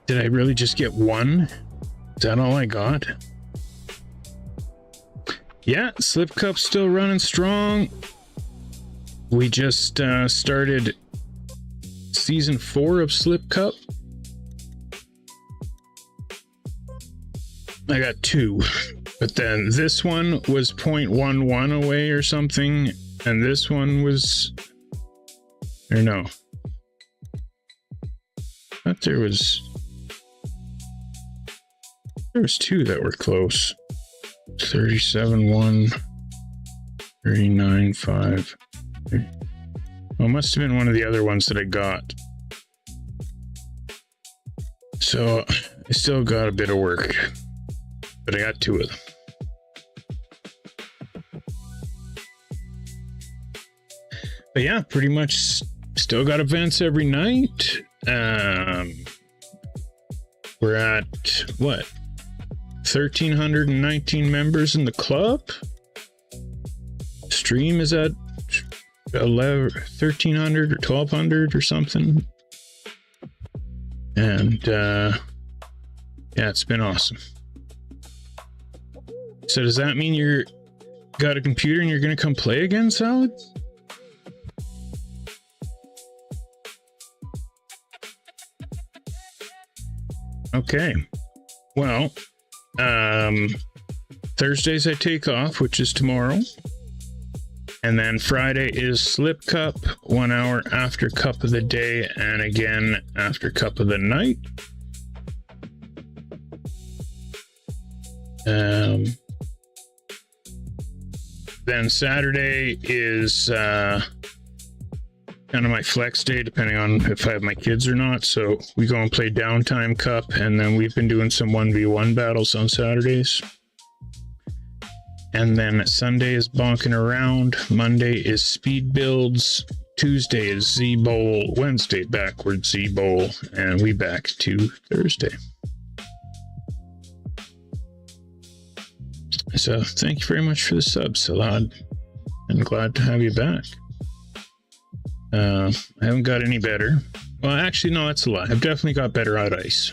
Did I really just get one? Is that all I got? Yeah, Slip Cup's still running strong. We just started season 4 of Slip Cup. I got 2, but then this one was 0.11 away or something, and this one was, or no. I thought there was 2 that were close. 37.1, 39.5. Well, it must have been one of the other ones that I got. So I still got a bit of work, but I got 2 of them. But yeah, pretty much still got events every night. We're at what? 1,319 members in the club. Stream is at 1,300 or 1,200 or something. And yeah, it's been awesome. So does that mean you're got a computer and you're gonna come play again, Salad? Okay. Well, Thursdays I take off, which is tomorrow. And then Friday is Slip Cup, 1 hour after Cup of the Day, and again after Cup of the Night. Then Saturday is kind of my flex day, depending on if I have my kids or not. So we go and play Downtime Cup, and then we've been doing some 1v1 battles on Saturdays. And then Sunday is bonking around. Monday is speed builds. Tuesday is ZEEBOWL. Wednesday backwards ZEEBOWL, and we back to Thursday. So thank you very much for the sub, Salad, and glad to have you back. I haven't got any better. Well, actually, no, that's a lie. I've definitely got better at ice,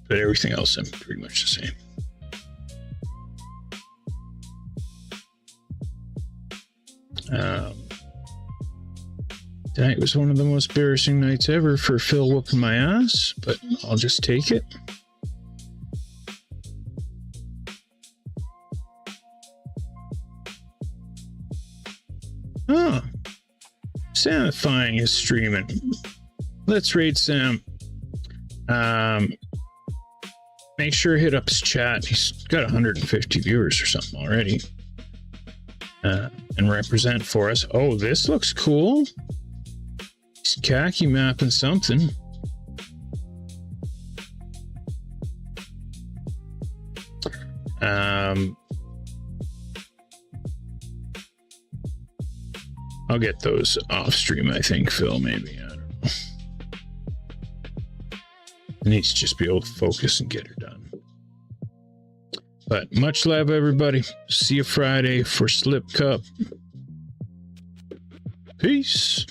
but everything else I'm pretty much the same. Tonight was one of the most embarrassing nights ever for Phil whooping my ass, but I'll just take it. Oh, Samifying is streaming. Let's raid Sam. Make sure to hit up his chat. He's got 150 viewers or something already. And represent for us. Oh, this looks cool. He's khaki mapping something. I'll get those off stream, I think, Phil, maybe. I don't know. I need to just be able to focus and get her done. But much love, everybody. See you Friday for Slip Cup. Peace.